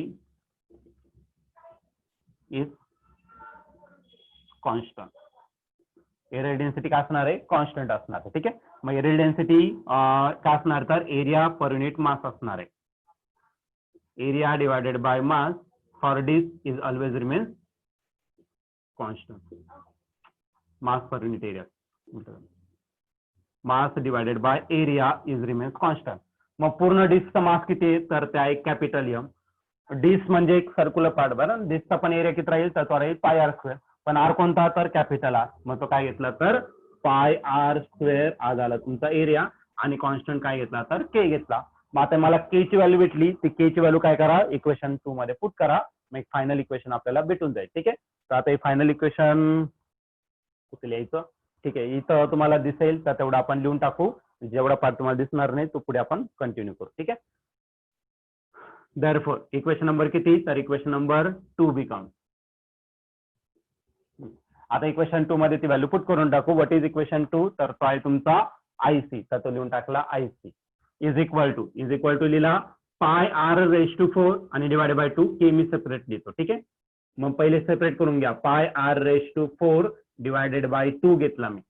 is constant. Areal density काय असणार आहे, कॉन्स्टंट असणार आहे. ठीक आहे, मग एरियल डेन्सिटी काय असणार तर एरिया पर युनिट मास असणार आहे. Area divided by mass for disc is always remains constant. Mass per unit area, mass divided by area is remains constant. मग पूर्ण डिस्कचा मास किती आहे तर ते आहे कॅपिटल M. डिस्क म्हणजे एक सर्क्युलर पार्ट, बरं. डिस्कचा पण एरिया किती राहील तर तो राहील पाय R स्क्वेअर, पण R कोणता तर कॅपिटल R, मग तो काय घेतला तर पाय R स्क्वेअर हा झाला तुमचा एरिया, आणि कॉन्स्टंट काय घेतला तर K घेतला. मग आता मला K ची व्हॅल्यू भेटली, ती K ची व्हॅल्यू काय करा इक्वेशन 2 मध्ये पुट करा, मग एक फायनल इक्वेशन आपल्याला भेटून जाईल. ठीक आहे, तर आता हे फायनल इक्वेशन कुठे लिहायचं, ठीक आहे, इथं तुम्हाला दिसेल तर तेवढं आपण लिहून टाकू, जेवढा पार्ट तुम्हाला दिसणार नाही तो पुढे आपण कंटिन्यू करू. ठीक आहे, therefore इक्वेशन नंबर किती तर इक्वेशन नंबर 2 बिकम. आता इक्वेशन 2 मध्ये ती व्हॅल्यू पुट करून टाकू. व्हॉट इज इक्वेशन 2 तर तो आहे तुमचा IC, तर तो लिहून टाकला IC इज इक्वल टू लिहिला पाय R रेज टू 4 आणि divided by 2. K me separate लिहितो. ठीक आहे, मग पहिले सेपरेट करून घ्या, pi R raise to 4 divided by 2 घेतला मी.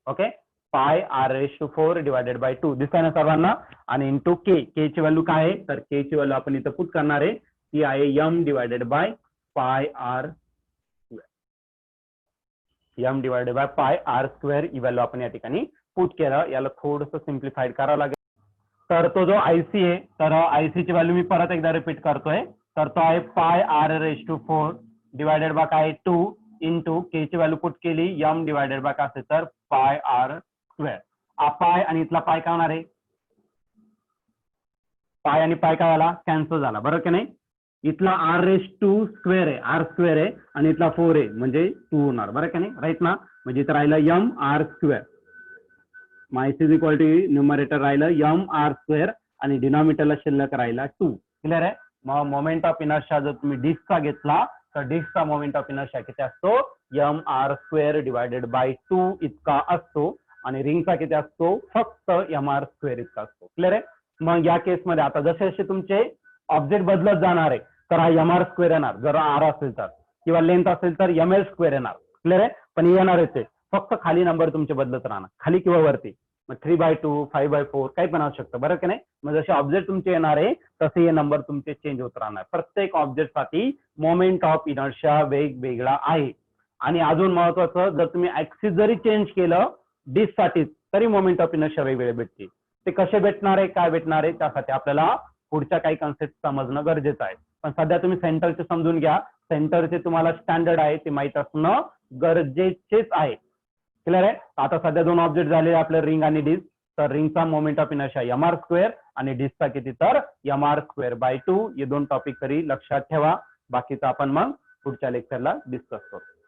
Okay, pi R raise to 4 divided by 2 दिसतंय ना सर्वांना, आणि इंटू K. K ची व्हॅल्यू काय आहे तर K ची व्हॅल्यू आपण इथं पुट करणार आहे, ती आहे M डिवायडेड बाय पाय R square. M divided bye पाय R स्क्वेअर ही व्हॅल्यू आपण या ठिकाणी पुट केलं. याला थोडंसं सिम्प्लिफाईड करावं लागेल. तर तो जो IC आहे तर IC ची व्हॅल्यू मी परत एकदा रिपीट करतोय, तर तो आहे pi R raise to 4 divided by काय 2 इंटू K ची व्हॅल्यू पुट केली M डिवायडेड बाय काय असेल तर पाय R स्क्वेअर. पाय आणि इथला पाय काय होणार आहे, पाय आणि पाय काय झाला कॅन्सल झाला, बरोबर की नाही. इथला R रेज टू स्क्वेअर आहे, R स्क्वेअर आहे, आणि इथला 4 आहे म्हणजे 2 होणार, बरोबर की नाही, राईट ना. म्हणजे इथं राहिलं M R square, IC is equal to numerator राहिलं M R स्क्वेअर आणि डिनॉमिनेटरला शिल्लक राहिला 2. क्लिअर आहे. मग मोमेंट ऑफ इनर्शिया जर तुम्ही डिस्कचा घेतला तर डिस्कचा मोमेंट ऑफ इनर्शिया किती असतो M R square divided by 2 इतका असतो, आणि रिंगचा किती असतो फक्त M R स्क्वेअर इतका असतो. क्लिअर आहे. मग या केसमध्ये आता जसे जसे तुमचे ऑब्जेक्ट बदलत जाणार आहे तर हा M R स्क्वेअर येणार जर R असेल तर, किंवा लेंथ असेल तर ML स्क्वेअर येणार. क्लिअर आहे, पण येणारच आहे, फक्त खाली नंबर तुमचे बदलत राहणार, खाली किंवा वरती. मग 3/2 5/4 काही पण असू शकतं, बरं की नाही. मग जसे ऑब्जेक्ट तुमचे येणार आहे तसे हे नंबर तुमचे चेंज होत राहणार. प्रत्येक ऑब्जेक्ट साठी मोमेंट ऑफ इनर्शिया वेगवेगळा आहे. आणि अजून महत्वाचं, जर तुम्ही ऍक्सिस जरी चेंज केलं डिस्क साठी तरी मोमेंट ऑफ इनर्शिया वेगवेगळे भेटतील. ते कसे भेटणार आहे काय भेटणार आहे त्यासाठी आपल्याला पुढच्या काही कन्सेप्ट समजणं गरजेचं आहे. पण सध्या तुम्ही सेंटरचे समजून घ्या, सेंटरचे तुम्हाला स्टँडर्ड आहे ते माहित असणं गरजेचेच आहे. क्लिअर आहे. आता सध्या दोन ऑब्जेक्ट झाले आपले रिंग आणि डिस्क. तर रिंगचा मोमेंट ऑफ इनर्शिया mr² आणि डिस्कचा किती तर mr²/2. हे दोन टॉपिक तरी लक्षात ठेवा. बाकीचं आपण मग पुढच्या लेक्चरला डिस्कस करू.